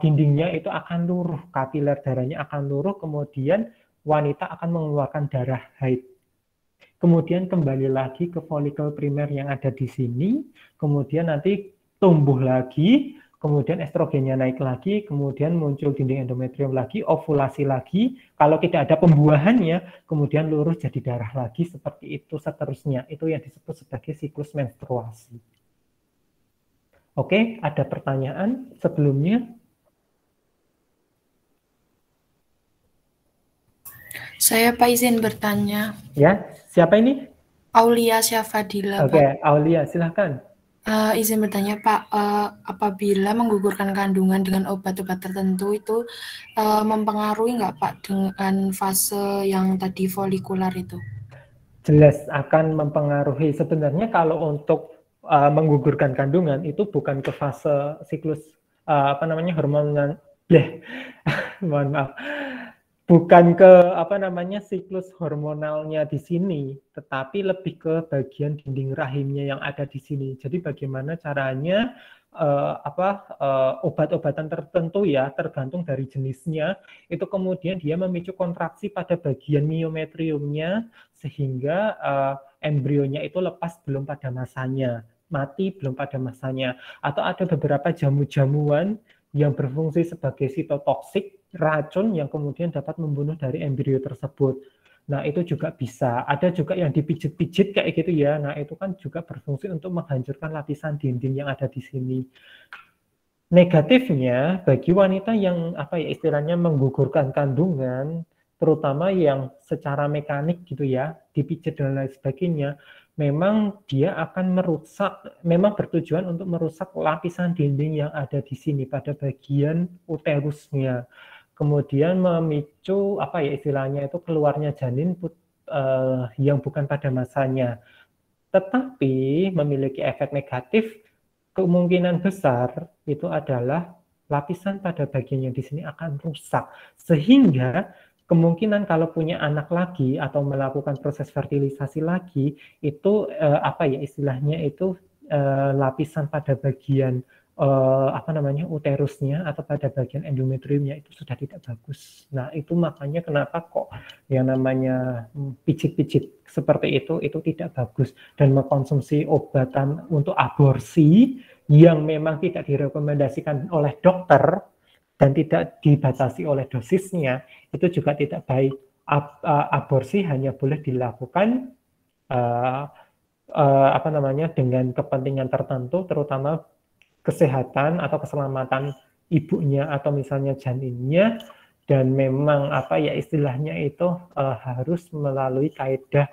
dindingnya itu akan luruh, kapiler darahnya akan luruh, kemudian wanita akan mengeluarkan darah haid. Kemudian kembali lagi ke folikel primer yang ada di sini, kemudian nanti tumbuh lagi, kemudian estrogennya naik lagi, kemudian muncul dinding endometrium lagi, ovulasi lagi. Kalau tidak ada pembuahannya, kemudian luruh jadi darah lagi, seperti itu seterusnya. Itu yang disebut sebagai siklus menstruasi. Oke, ada pertanyaan sebelumnya? Saya Pak izin bertanya. Ya, siapa ini? Aulia Syafadila. Oke, Aulia, silahkan. Izin bertanya Pak, apabila menggugurkan kandungan dengan obat-obat tertentu itu mempengaruhi nggak Pak dengan fase yang tadi folikular itu? Jelas akan mempengaruhi. Sebenarnya kalau untuk menggugurkan kandungan itu bukan ke fase siklus hormonal, mohon maaf, bukan ke siklus hormonalnya di sini, tetapi lebih ke bagian dinding rahimnya yang ada di sini. Jadi bagaimana caranya obat-obatan tertentu ya, tergantung dari jenisnya, itu kemudian dia memicu kontraksi pada bagian miometriumnya sehingga embrionya itu lepas belum pada masanya, mati belum pada masanya. Atau ada beberapa jamu-jamuan yang berfungsi sebagai sitotoksik, racun yang kemudian dapat membunuh dari embrio tersebut. Nah, itu juga bisa. Ada juga yang dipijit-pijit kayak gitu ya. Nah, itu kan juga berfungsi untuk menghancurkan lapisan dinding yang ada di sini. Negatifnya, bagi wanita yang istilahnya menggugurkan kandungan, terutama yang secara mekanik gitu ya, dipijit dan lain sebagainya, memang dia akan merusak, memang bertujuan untuk merusak lapisan dinding yang ada di sini pada bagian uterusnya. Kemudian memicu istilahnya itu keluarnya janin yang bukan pada masanya. Tetapi memiliki efek negatif, kemungkinan besar itu adalah lapisan pada bagian yang di sini akan rusak, sehingga kemungkinan kalau punya anak lagi atau melakukan proses fertilisasi lagi itu istilahnya itu lapisan pada bagian uterusnya atau pada bagian endometriumnya itu sudah tidak bagus. Nah, itu makanya kenapa kok yang namanya pijit-pijit seperti itu tidak bagus, dan mengkonsumsi obatan untuk aborsi yang memang tidak direkomendasikan oleh dokter dan tidak dibatasi oleh dosisnya itu juga tidak baik. Aborsi hanya boleh dilakukan dengan kepentingan tertentu, terutama kesehatan atau keselamatan ibunya atau misalnya janinnya, dan memang istilahnya itu harus melalui kaedah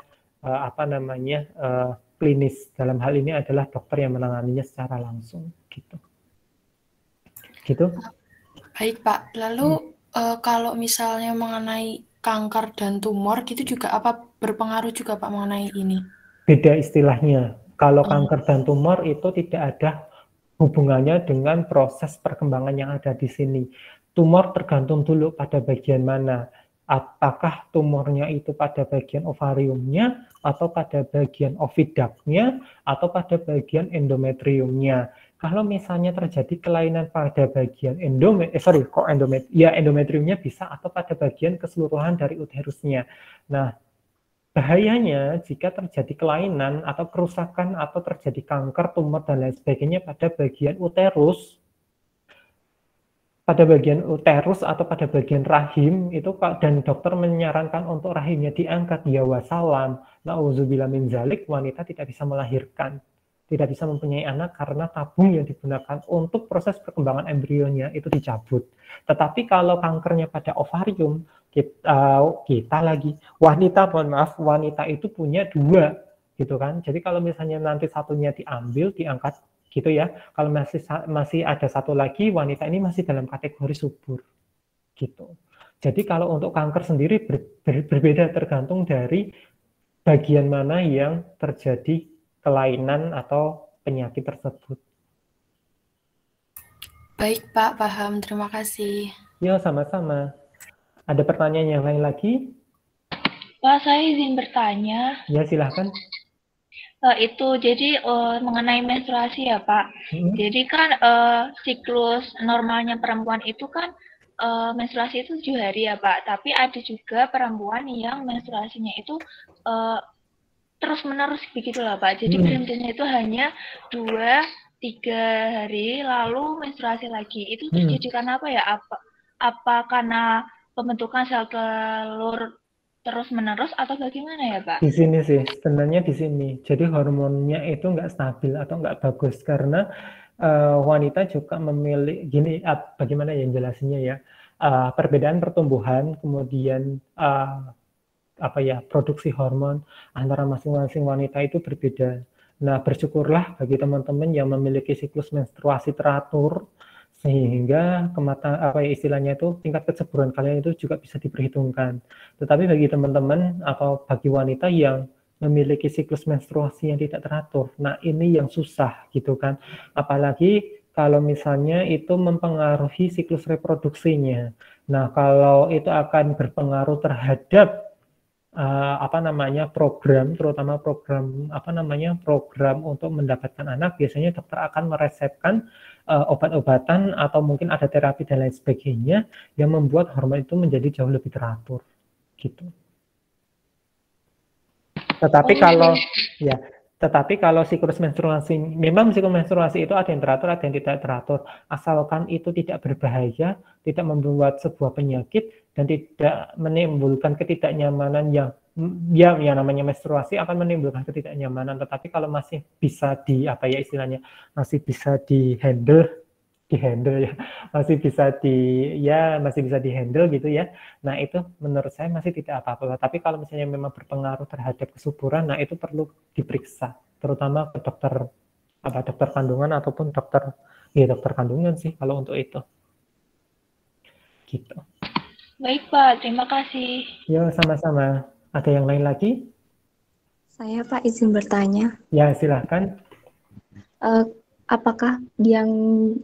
klinis. Dalam hal ini adalah dokter yang menanganinya secara langsung gitu. Baik Pak, lalu kalau misalnya mengenai kanker dan tumor gitu juga berpengaruh juga Pak mengenai ini? Beda istilahnya. Kalau kanker dan tumor itu tidak ada hubungannya dengan proses perkembangan yang ada di sini. Tumor tergantung dulu pada bagian mana. Apakah tumornya itu pada bagian ovariumnya, atau pada bagian ovidaknya, atau pada bagian endometriumnya. Kalau misalnya terjadi kelainan pada bagian endometriumnya bisa atau pada bagian keseluruhan dari uterusnya. Nah, bahayanya jika terjadi kelainan atau kerusakan atau terjadi kanker, tumor dan lain sebagainya pada bagian uterus, atau pada bagian rahim itu, dan dokter menyarankan untuk rahimnya diangkat, ya wassalam, na'udzubillah min zalik, wanita tidak bisa melahirkan, tidak bisa mempunyai anak karena tabung yang digunakan untuk proses perkembangan embrionya itu dicabut. Tetapi kalau kankernya pada ovarium, wanita itu punya dua, gitu kan. Jadi kalau misalnya nanti satunya diambil, diangkat, gitu ya. Kalau masih ada satu lagi, wanita ini masih dalam kategori subur, gitu. Jadi kalau untuk kanker sendiri berbeda tergantung dari bagian mana yang terjadi kelainan atau penyakit tersebut. Baik Pak, paham. Terima kasih. Ya, sama-sama. Ada pertanyaan yang lain lagi? Pak, saya izin bertanya. Ya, silahkan. Jadi mengenai menstruasi ya Pak. Jadi kan siklus normalnya perempuan itu kan menstruasi itu 7 hari ya Pak. Tapi ada juga perempuan yang menstruasinya itu terus-menerus begitu lah Pak. Jadi berhentinya itu hanya 2-3 hari lalu menstruasi lagi. Itu terjadi karena apa ya? Apa karena pembentukan sel telur terus-menerus atau bagaimana ya Pak? Di sini sih, sebenarnya di sini. Jadi hormonnya itu nggak stabil atau nggak bagus karena wanita juga memiliki, bagaimana ya jelasinnya ya, perbedaan pertumbuhan, kemudian produksi hormon antara masing-masing wanita itu berbeda. Nah, bersyukurlah bagi teman-teman yang memiliki siklus menstruasi teratur, sehingga istilahnya itu tingkat kesuburan kalian itu juga bisa diperhitungkan. Tetapi bagi teman-teman atau bagi wanita yang memiliki siklus menstruasi yang tidak teratur, nah ini yang susah gitu kan. Apalagi kalau misalnya itu mempengaruhi siklus reproduksinya. Nah, kalau itu akan berpengaruh terhadap program, terutama program untuk mendapatkan anak, biasanya dokter akan meresepkan obat-obatan atau mungkin ada terapi dan lain sebagainya yang membuat hormon itu menjadi jauh lebih teratur, gitu. Tetapi kalau siklus menstruasi, memang siklus menstruasi itu ada yang teratur, ada yang tidak teratur, asalkan itu tidak berbahaya, tidak membuat sebuah penyakit, dan tidak menimbulkan ketidaknyamanan yang namanya menstruasi akan menimbulkan ketidaknyamanan. Tetapi kalau masih bisa masih bisa dihandle ya, masih bisa dihandle gitu ya. Nah, itu menurut saya masih tidak apa-apa. Tapi kalau misalnya memang berpengaruh terhadap kesuburan, nah itu perlu diperiksa, terutama ke dokter kandungan ataupun dokter kandungan sih kalau untuk itu. Gitu. Baik Pak, terima kasih. Ya, sama-sama. Ada yang lain lagi? Saya Pak izin bertanya. Ya, silahkan. Apakah yang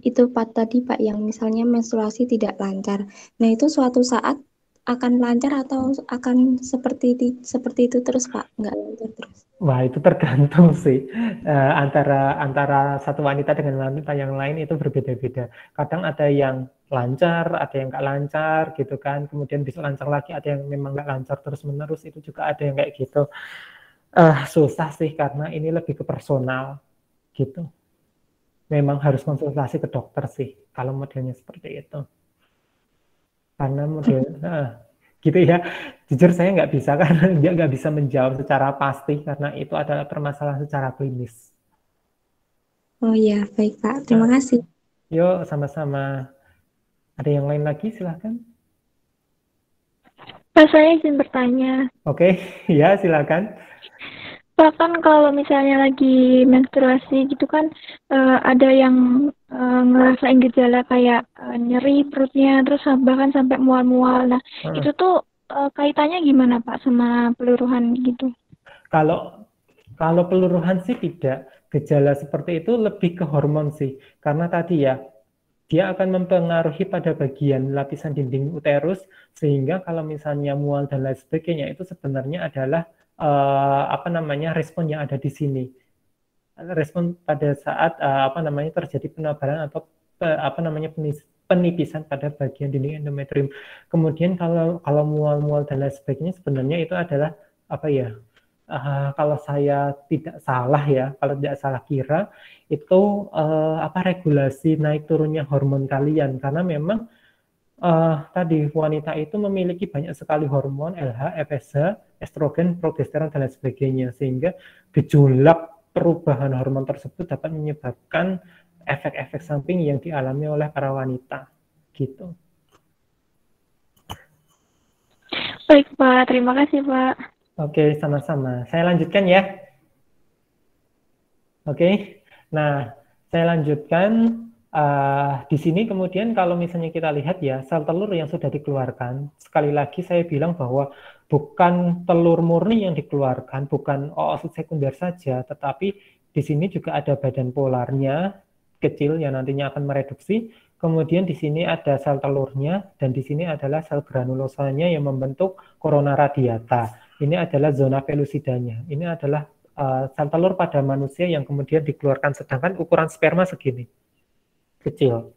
itu Pak tadi Pak yang misalnya menstruasi tidak lancar, nah itu suatu saat akan lancar atau akan seperti itu terus Pak, nggak lancar terus? Wah, itu tergantung sih, antara satu wanita dengan wanita yang lain itu berbeda-beda. Kadang ada yang lancar, ada yang nggak lancar gitu kan, kemudian bisa lancar lagi, ada yang memang nggak lancar terus-menerus, itu juga ada yang kayak gitu. Susah sih karena ini lebih ke personal gitu. Memang harus konsultasi ke dokter sih kalau modelnya seperti itu. Karena gitu ya, jujur saya nggak bisa karena nggak bisa menjawab secara pasti karena itu adalah permasalahan secara klinis. Oh ya, baik Pak, terima kasih. Yuk, sama-sama. Ada yang lain lagi, silahkan. Pak, saya izin bertanya. Oke, ya silakan. Pak, kan kalau misalnya lagi menstruasi gitu kan ada yang ngerasain gejala kayak nyeri perutnya, terus bahkan sampai mual-mual. Nah, itu tuh kaitannya gimana Pak sama peluruhan gitu? Kalau peluruhan sih tidak. Gejala seperti itu lebih ke hormon sih. Karena tadi ya, dia akan mempengaruhi pada bagian lapisan dinding uterus, sehingga kalau misalnya mual dan lain sebagainya itu sebenarnya adalah respon yang ada di sini. respon pada saat terjadi penebalan atau penipisan pada bagian dinding endometrium. Kemudian kalau mual-mual dan lain sebagainya sebenarnya itu adalah kalau saya tidak salah kira itu regulasi naik turunnya hormon kalian, karena memang tadi wanita itu memiliki banyak sekali hormon LH, FSH, estrogen, progesteron dan lain sebagainya, sehingga gejolak perubahan hormon tersebut dapat menyebabkan efek-efek samping yang dialami oleh para wanita gitu. Baik Pak, terima kasih Pak. Oke, sama-sama. Saya lanjutkan ya. Oke, nah saya lanjutkan. Di sini kemudian kalau misalnya kita lihat ya, sel telur yang sudah dikeluarkan, sekali lagi saya bilang bahwa bukan telur murni yang dikeluarkan, bukan oosit sekunder saja, tetapi di sini juga ada badan polarnya kecil yang nantinya akan mereduksi. Kemudian di sini ada sel telurnya, dan di sini adalah sel granulosanya yang membentuk corona radiata. Ini adalah zona pelusidanya. Ini adalah sel telur pada manusia yang kemudian dikeluarkan, sedangkan ukuran sperma segini, kecil.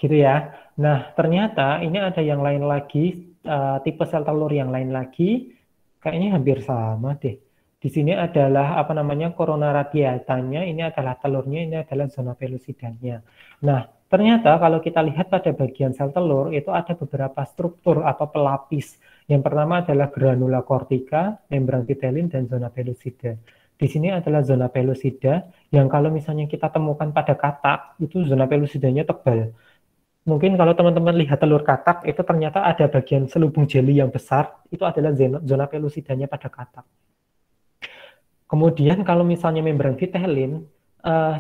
Gitu ya. Nah, ternyata ini ada yang lain lagi, tipe sel telur yang lain lagi, kayaknya hampir sama deh. Di sini adalah corona radiatanya, ini adalah telurnya, ini adalah zona pelusidanya. Nah, ternyata kalau kita lihat pada bagian sel telur itu ada beberapa struktur atau pelapis. Yang pertama adalah granula kortika, membran vitelin, dan zona pelusida. Di sini adalah zona pelusida yang kalau misalnya kita temukan pada katak, itu zona pelusidanya tebal. Mungkin kalau teman-teman lihat telur katak, itu ternyata ada bagian selubung jeli yang besar, itu adalah zona pelusidanya pada katak. Kemudian kalau misalnya membran vitelin,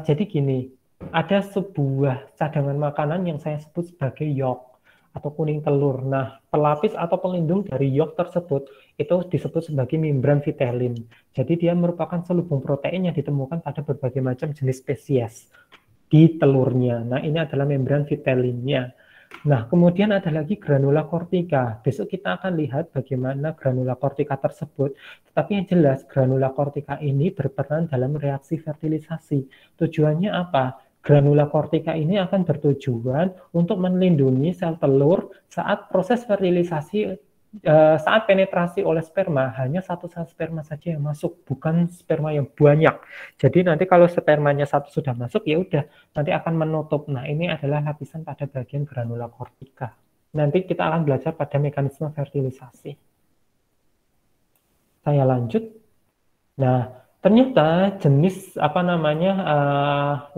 jadi gini, ada sebuah cadangan makanan yang saya sebut sebagai yolk atau kuning telur. Nah, pelapis atau pelindung dari yolk tersebut itu disebut sebagai membran vitelin. Jadi dia merupakan selubung protein yang ditemukan pada berbagai macam jenis spesies di telurnya. Nah, ini adalah membran vitelinnya. Nah, kemudian ada lagi granula kortika. Besok kita akan lihat bagaimana granula kortika tersebut. Tetapi yang jelas, granula kortika ini berperan dalam reaksi fertilisasi. Tujuannya apa? Granula kortika ini akan bertujuan untuk melindungi sel telur saat proses fertilisasi, saat penetrasi oleh sperma, hanya satu sel sperma saja yang masuk, bukan sperma yang banyak. Jadi nanti kalau spermanya satu sudah masuk, ya udah, nanti akan menutup. Nah, ini adalah lapisan pada bagian granula kortika. Nanti kita akan belajar pada mekanisme fertilisasi. Saya lanjut. Nah, ternyata jenis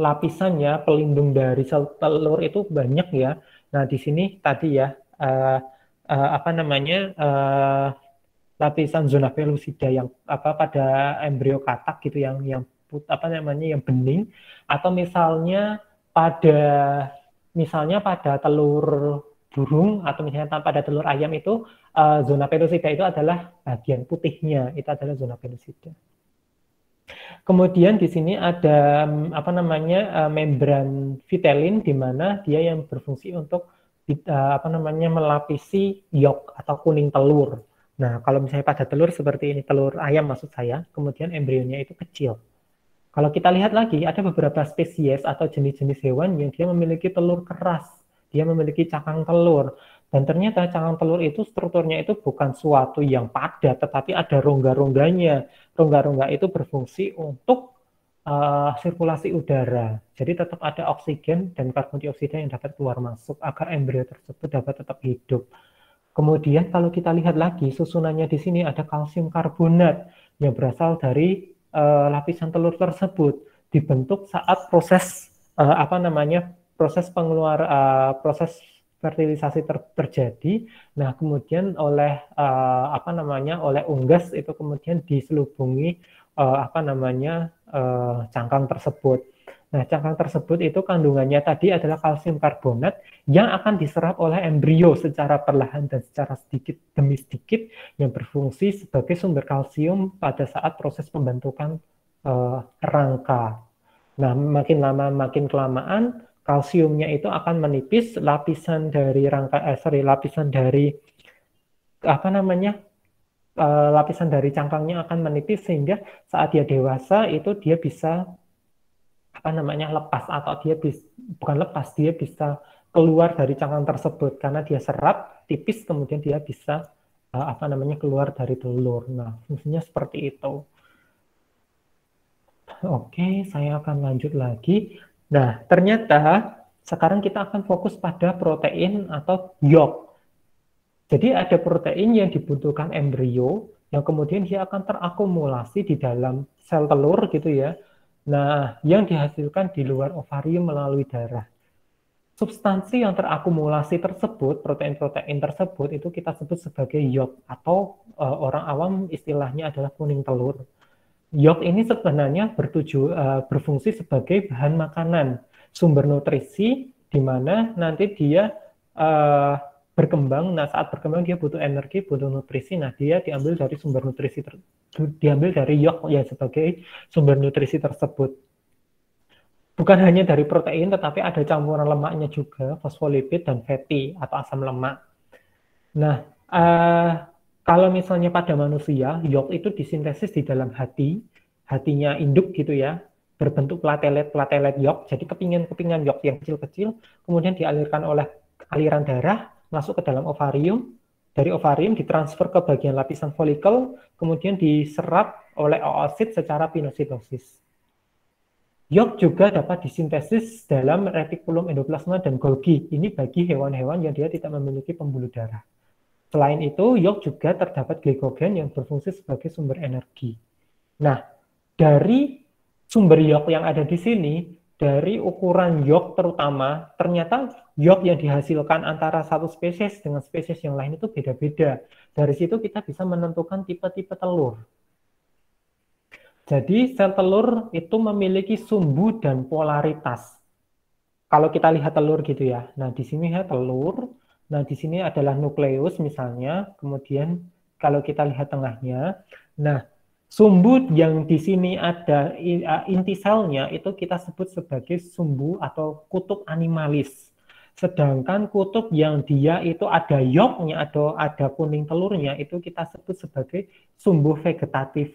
lapisannya pelindung dari sel telur itu banyak ya. Nah, di sini tadi ya lapisan zona pelusida yang pada embrio katak gitu yang bening, atau misalnya pada telur burung atau misalnya pada telur ayam itu zona pelusida itu adalah bagian putihnya, itu adalah zona pelusida. Kemudian di sini ada membran vitelin, di mana dia yang berfungsi untuk melapisi yolk atau kuning telur. Nah, kalau misalnya pada telur seperti ini, telur ayam maksud saya, kemudian embrionya itu kecil. Kalau kita lihat lagi, ada beberapa spesies atau jenis-jenis hewan yang dia memiliki telur keras, dia memiliki cakang telur. Dan ternyata cakang telur itu strukturnya itu bukan suatu yang padat, tetapi ada rongga-rongganya. Rongga-rongga itu berfungsi untuk sirkulasi udara. Jadi tetap ada oksigen dan karbon dioksida yang dapat keluar masuk agar embrio tersebut dapat tetap hidup. Kemudian kalau kita lihat lagi, susunannya di sini ada kalsium karbonat yang berasal dari lapisan telur tersebut, dibentuk saat proses proses fertilisasi terjadi. Nah, kemudian oleh unggas itu kemudian diselubungi cangkang tersebut. Nah, cangkang tersebut itu kandungannya tadi adalah kalsium karbonat yang akan diserap oleh embrio secara perlahan dan secara sedikit demi sedikit, yang berfungsi sebagai sumber kalsium pada saat proses pembentukan rangka. Nah, makin lama makin kelamaan kalsiumnya itu akan menipis, lapisan dari lapisan dari cangkangnya akan menipis sehingga saat dia dewasa itu dia bisa lepas, atau bukan lepas, dia bisa keluar dari cangkang tersebut karena dia serap tipis, kemudian dia bisa keluar dari telur. Nah, fungsinya seperti itu. Oke, saya akan lanjut lagi. Nah, ternyata sekarang kita akan fokus pada protein atau yolk. Jadi ada protein yang dibutuhkan embrio yang kemudian dia akan terakumulasi di dalam sel telur gitu ya. Nah, yang dihasilkan di luar ovarium melalui darah. Substansi yang terakumulasi tersebut, protein-protein tersebut, itu kita sebut sebagai yolk, atau orang awam istilahnya adalah kuning telur. Yolk ini sebenarnya berfungsi sebagai bahan makanan, sumber nutrisi, di mana nanti dia berkembang. Nah, saat berkembang dia butuh energi, butuh nutrisi. Nah, dia diambil dari sumber nutrisi, diambil dari yolk ya sebagai sumber nutrisi tersebut. Bukan hanya dari protein, tetapi ada campuran lemaknya juga, fosfolipid dan fatty atau asam lemak. Nah, kalau misalnya pada manusia, yolk itu disintesis di dalam hatinya induk gitu ya, berbentuk platelet yolk, jadi kepingan yolk yang kecil-kecil, kemudian dialirkan oleh aliran darah, masuk ke dalam ovarium, dari ovarium ditransfer ke bagian lapisan folikel, kemudian diserap oleh oosit secara pinositosis. Yolk juga dapat disintesis dalam retikulum endoplasma dan Golgi. Ini bagi hewan-hewan yang dia tidak memiliki pembuluh darah. Selain itu, yolk juga terdapat glikogen yang berfungsi sebagai sumber energi. Nah, dari sumber yolk yang ada di sini, dari ukuran yolk terutama, ternyata yolk yang dihasilkan antara satu spesies dengan spesies yang lain itu beda-beda. Dari situ kita bisa menentukan tipe-tipe telur. Jadi sel telur itu memiliki sumbu dan polaritas. Kalau kita lihat telur gitu ya. Nah, di sini ya telur. Nah, di sini adalah nukleus misalnya. Kemudian kalau kita lihat tengahnya. Nah, sumbu yang di sini ada inti selnya itu kita sebut sebagai sumbu atau kutub animalis. Sedangkan kutub yang dia itu ada yolknya atau ada kuning telurnya itu kita sebut sebagai sumbu vegetatif.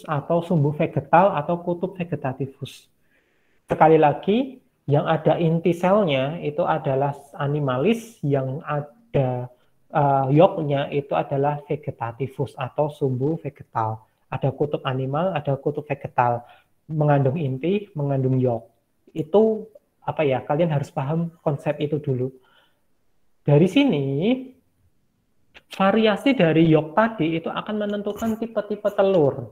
Atau sumbu vegetal atau kutub vegetativus. Sekali lagi, yang ada inti selnya itu adalah animalis, yang ada yolknya itu adalah vegetativus atau sumbu vegetal. Ada kutub animal, ada kutub vegetal, mengandung inti, mengandung yolk. Itu kalian harus paham konsep itu dulu. Dari sini, variasi dari yolk tadi itu akan menentukan tipe-tipe telur.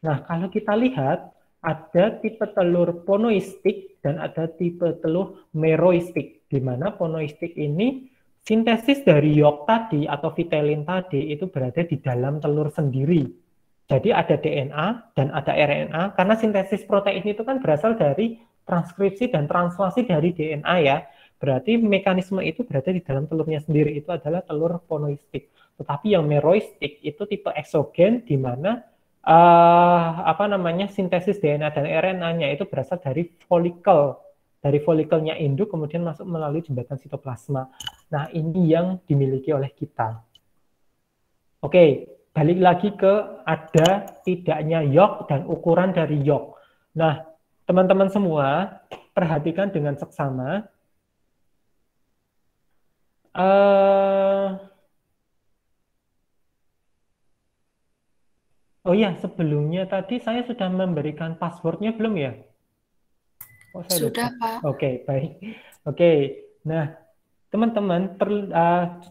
Nah, kalau kita lihat, ada tipe telur ponoistik dan ada tipe telur meroistik, di mana ponoistik ini sintesis dari yolk tadi atau vitelin tadi itu berada di dalam telur sendiri. Jadi ada DNA dan ada RNA, karena sintesis protein itu kan berasal dari transkripsi dan translasi dari DNA ya. Berarti mekanisme itu berada di dalam telurnya sendiri, itu adalah telur ponoistik. Tetapi yang meroistik itu tipe eksogen, di mana sintesis DNA dan RNA-nya itu berasal dari folikelnya induk, kemudian masuk melalui jembatan sitoplasma. Nah, ini yang dimiliki oleh kita. Oke, balik lagi ke ada tidaknya yolk dan ukuran dari yolk. Nah, teman-teman semua perhatikan dengan seksama. Oh iya, sebelumnya tadi saya sudah memberikan passwordnya belum ya? Oh, saya Sudah, lupa. Pak. Oke, baik. Oke, nah teman-teman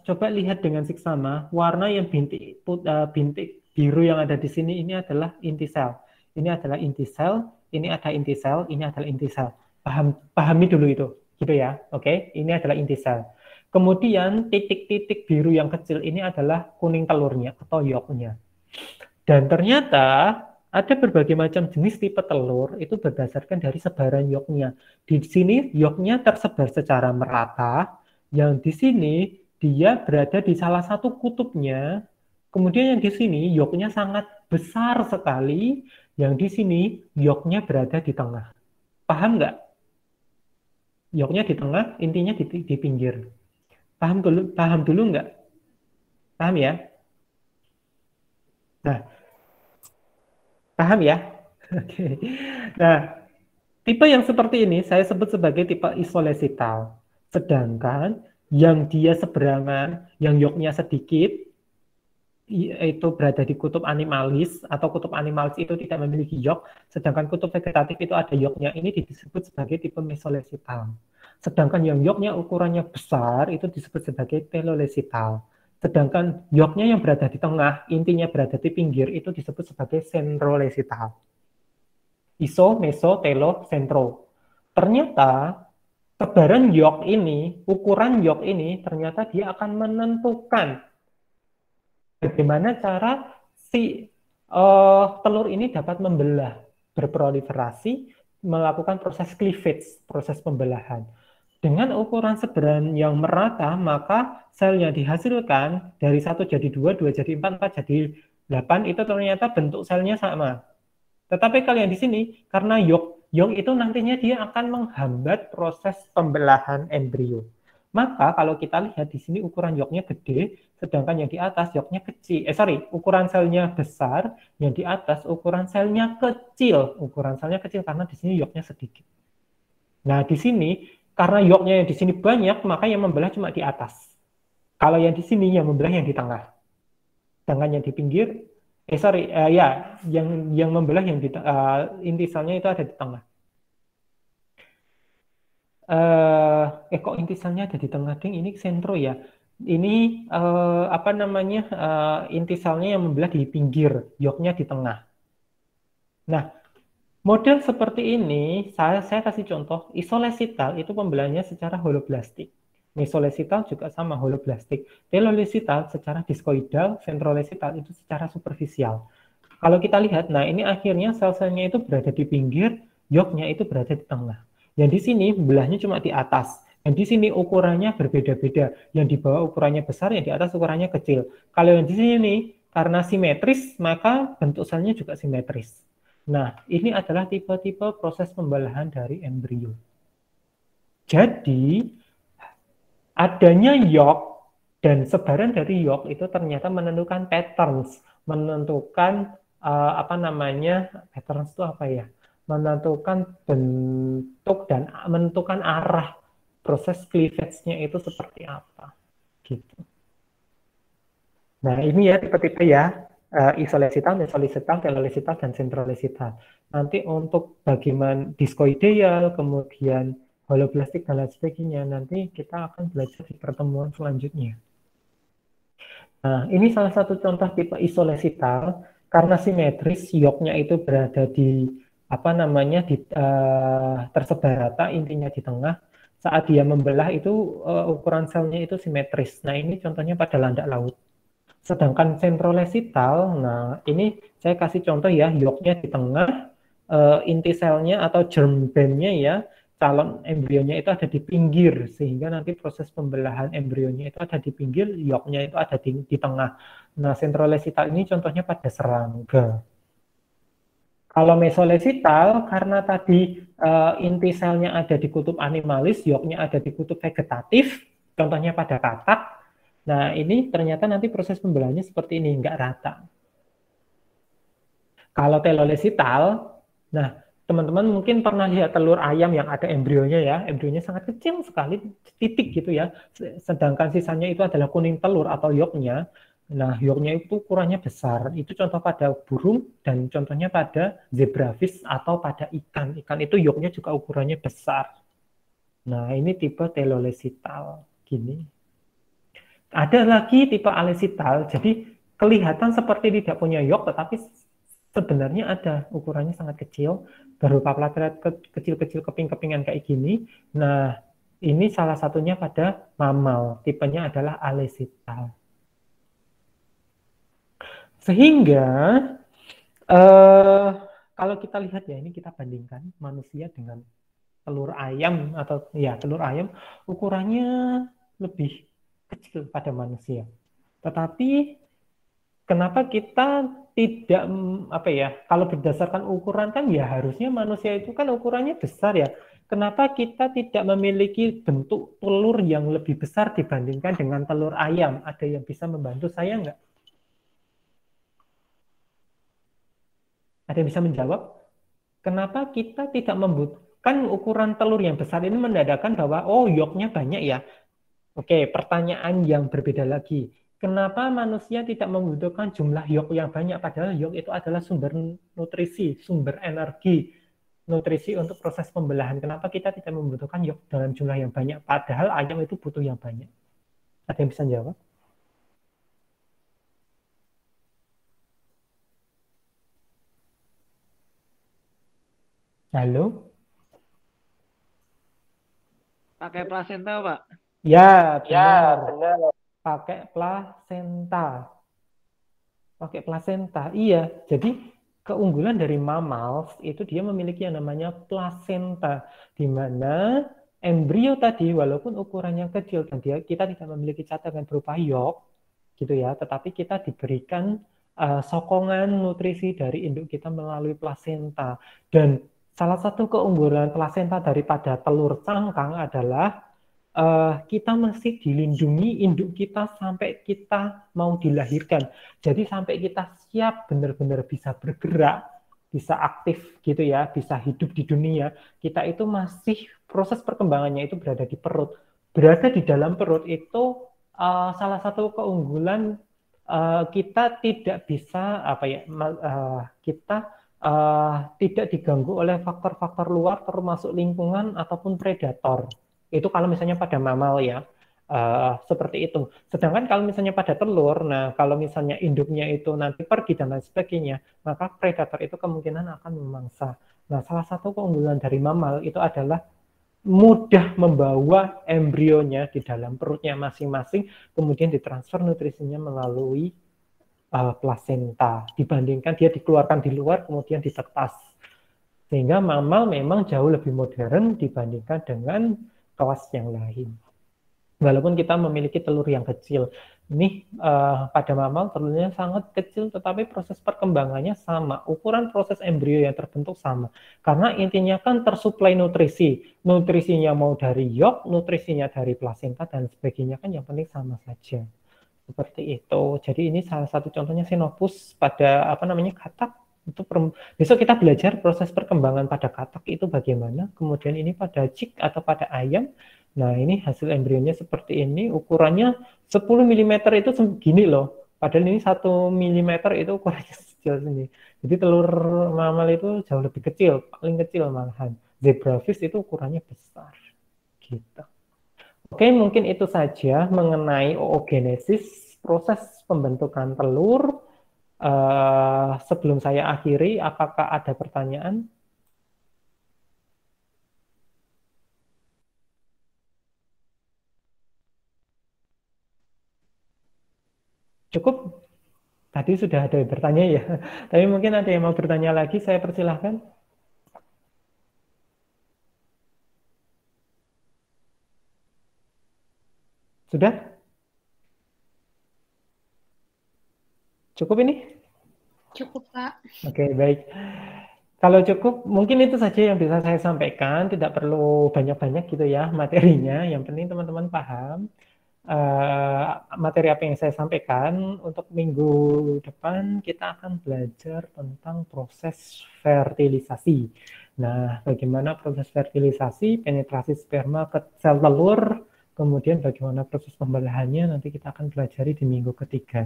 coba lihat dengan seksama, warna yang bintik biru yang ada di sini ini adalah inti sel. Ini adalah inti sel, ini ada inti sel, ini adalah inti sel. Pahami dulu itu, gitu ya. Oke, ini adalah inti sel. Kemudian titik-titik biru yang kecil ini adalah kuning telurnya atau yolknya. Dan ternyata ada berbagai macam jenis tipe telur itu berdasarkan dari sebaran yolknya. Di sini yolknya tersebar secara merata, yang di sini dia berada di salah satu kutubnya. Kemudian yang di sini yolknya sangat besar sekali, yang di sini yolknya berada di tengah. Paham nggak? Yolknya di tengah, intinya di pinggir. Paham dulu nggak? Paham ya? Nah, paham ya? Oke. Nah, tipe yang seperti ini saya sebut sebagai tipe isolesital. Sedangkan yang dia seberangan, yang yolknya sedikit, itu berada di kutub animalis, atau kutub animalis itu tidak memiliki yolk, sedangkan kutub vegetatif itu ada yolknya, ini disebut sebagai tipe mesolesital. Sedangkan yang yolknya ukurannya besar itu disebut sebagai telolesital. Sedangkan yolknya yang berada di tengah, intinya berada di pinggir, itu disebut sebagai centrolesital. Iso, meso, telo, sentro. Ternyata tebaran yolk ini, ukuran yolk ini, ternyata dia akan menentukan bagaimana cara si telur ini dapat membelah, berproliferasi, melakukan proses cleavage, proses pembelahan. Dengan ukuran seberan yang merata, maka sel yang dihasilkan dari 1 jadi 2, 2 jadi 4, 4 jadi 8, itu ternyata bentuk selnya sama. Tetapi kalau yang di sini, karena yolk itu nantinya dia akan menghambat proses pembelahan embrio. Maka kalau kita lihat di sini ukuran yolknya gede, sedangkan yang di atas yolknya kecil. Ukuran selnya besar, yang di atas ukuran selnya kecil. Ukuran selnya kecil karena di sini yolknya sedikit. Nah, di sini karena yolknya yang di sini banyak, maka yang membelah cuma di atas. Kalau yang di sini yang membelah yang di tengah. Sedangkan yang di pinggir, yang membelah yang di inti selnya itu ada di tengah. Kok inti selnya ada di tengah, ding? Ini sentro ya. Ini inti selnya yang membelah di pinggir, yolknya di tengah. Nah, model seperti ini saya kasih contoh. Isolesital itu pembelahnya secara holoblastik. Mesolesital juga sama holoblastik. Telolesital secara diskoidal, sentrolesital itu secara superficial. Kalau kita lihat, nah ini akhirnya sel-selnya itu berada di pinggir, yolknya itu berada di tengah. Yang di sini belahnya cuma di atas. Yang di sini ukurannya berbeda-beda. Yang di bawah ukurannya besar, yang di atas ukurannya kecil. Kalau yang di sini karena simetris, maka bentuk selnya juga simetris. Nah, ini adalah tipe-tipe proses pembelahan dari embrio. Jadi, adanya yolk dan sebaran dari yolk itu ternyata menentukan patterns, menentukan patterns itu apa ya? Menentukan bentuk dan menentukan arah proses cleavage-nya itu seperti apa, gitu. Nah, ini ya tipe-tipe ya, isolesital, mesolesital, telolesital, dan centrolesital. Nanti untuk bagaimana diskoideal, kemudian holoblastik dan lain sebagainya, nanti kita akan belajar di pertemuan selanjutnya. Nah, ini salah satu contoh tipe isolesital, karena simetris, yolknya itu berada di tersebar rata, intinya di tengah. Saat dia membelah itu ukuran selnya itu simetris. Nah, ini contohnya pada landak laut. Sedangkan centrolesital, nah ini saya kasih contoh ya, yolknya di tengah, inti selnya atau germ bandnya ya, calon embrionya itu ada di pinggir, sehingga nanti proses pembelahan embrionya itu ada di pinggir, yolknya itu ada di tengah. Nah, centrolesital ini contohnya pada serangga. Kalau mesolesital, karena tadi inti selnya ada di kutub animalis, yolknya ada di kutub vegetatif, contohnya pada katak. Nah, ini ternyata nanti proses pembelahannya seperti ini, nggak rata. Kalau telolesital, nah teman-teman mungkin pernah lihat telur ayam yang ada embrionya ya, embrionya sangat kecil sekali, titik gitu ya, sedangkan sisanya itu adalah kuning telur atau yolknya. Nah, yolknya itu ukurannya besar, itu contoh pada burung dan contohnya pada zebrafish atau pada ikan. Ikan itu yolknya juga ukurannya besar. Nah, ini tipe telolesital, gini. Ada lagi tipe alesital, jadi kelihatan seperti tidak punya yolk, tetapi sebenarnya ada, ukurannya sangat kecil, berupa platelet kecil-kecil keping-kepingan kayak gini. Nah, ini salah satunya pada mamal, tipenya adalah alesital. Sehingga, kalau kita lihat ya, ini kita bandingkan manusia dengan telur ayam, atau ya telur ayam, ukurannya lebih kecil pada manusia. Tetapi kenapa kita tidak kalau berdasarkan ukuran kan ya harusnya manusia itu kan ukurannya besar ya. Kenapa kita tidak memiliki bentuk telur yang lebih besar dibandingkan dengan telur ayam? Ada yang bisa membantu saya nggak? Ada yang bisa menjawab? Kenapa kita tidak membutuhkan ukuran telur yang besar ini menandakan bahwa oh yolknya banyak ya? Oke, pertanyaan yang berbeda lagi. Kenapa manusia tidak membutuhkan jumlah yolk yang banyak? Padahal yolk itu adalah sumber nutrisi, sumber energi, nutrisi untuk proses pembelahan. Kenapa kita tidak membutuhkan yolk dalam jumlah yang banyak? Padahal ayam itu butuh yang banyak. Ada yang bisa jawab? Halo? Pakai plasenta, Pak. Ya, benar. Pakai plasenta. Pakai plasenta, iya. Jadi keunggulan dari mammals itu dia memiliki yang namanya plasenta, di mana embrio tadi walaupun ukurannya kecil dan kita tidak memiliki cadangan berupa yolk, gitu ya, tetapi kita diberikan sokongan nutrisi dari induk kita melalui plasenta. Dan salah satu keunggulan plasenta daripada telur cangkang adalah kita masih dilindungi induk kita sampai kita mau dilahirkan. Jadi sampai kita siap benar-benar bisa bergerak, bisa aktif gitu ya, bisa hidup di dunia, kita itu masih proses perkembangannya itu berada di perut. Berada di dalam perut itu salah satu keunggulan kita tidak bisa kita tidak diganggu oleh faktor-faktor luar termasuk lingkungan ataupun predator. Itu kalau misalnya pada mamal ya, seperti itu. Sedangkan kalau misalnya pada telur, nah kalau misalnya induknya itu nanti pergi dan lain sebagainya, maka predator itu kemungkinan akan memangsa. Nah, salah satu keunggulan dari mamal itu adalah mudah membawa embrionya di dalam perutnya masing-masing, kemudian ditransfer nutrisinya melalui plasenta, dibandingkan dia dikeluarkan di luar, kemudian ditetas. Sehingga mamal memang jauh lebih modern dibandingkan dengan kelas yang lain. Walaupun kita memiliki telur yang kecil, ini pada mamal telurnya sangat kecil, tetapi proses perkembangannya sama, ukuran proses embrio yang terbentuk sama. Karena intinya kan tersuplai nutrisi, nutrisinya mau dari yolk, nutrisinya dari plasenta dan sebagainya kan yang penting sama saja. Seperti itu. Jadi ini salah satu contohnya Xenopus pada katak. Itu besok kita belajar proses perkembangan pada katak itu bagaimana, kemudian ini pada cik atau pada ayam. Nah ini hasil embrionya seperti ini, ukurannya 10 mm itu segini loh, padahal ini 1 mm itu ukurannya kecil sini. Jadi telur mamal itu jauh lebih kecil, paling kecil malahan. Zebrafish itu ukurannya besar gitu. Oke, mungkin itu saja mengenai oogenesis, proses pembentukan telur. Sebelum saya akhiri, apakah ada pertanyaan? Cukup? Tadi sudah ada yang bertanya ya. Tapi mungkin ada yang mau bertanya lagi, saya persilahkan. Sudah? Cukup ini? Cukup, Pak. Oke, baik. Kalau cukup, mungkin itu saja yang bisa saya sampaikan. Tidak perlu banyak-banyak gitu ya materinya. Yang penting teman-teman paham materi apa yang saya sampaikan. Untuk minggu depan kita akan belajar tentang proses fertilisasi. Nah, bagaimana proses fertilisasi, penetrasi sperma ke sel telur, kemudian bagaimana proses pembelahannya nanti kita akan pelajari di minggu ketiga.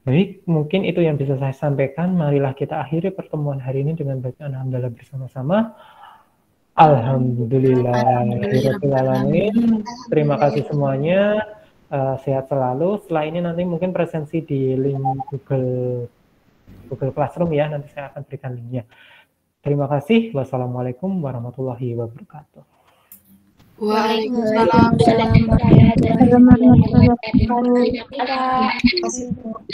Baik, mungkin itu yang bisa saya sampaikan. Marilah kita akhiri pertemuan hari ini dengan bacaan alhamdulillah bersama-sama. Alhamdulillahirrahmanirrahim. Terima kasih semuanya. Sehat selalu. Setelah ini nanti mungkin presensi di link Google Classroom ya. Nanti saya akan berikan linknya. Terima kasih. Wassalamualaikum warahmatullahi wabarakatuh. Waalaikumsalam warahmatullahi wabarakatuh.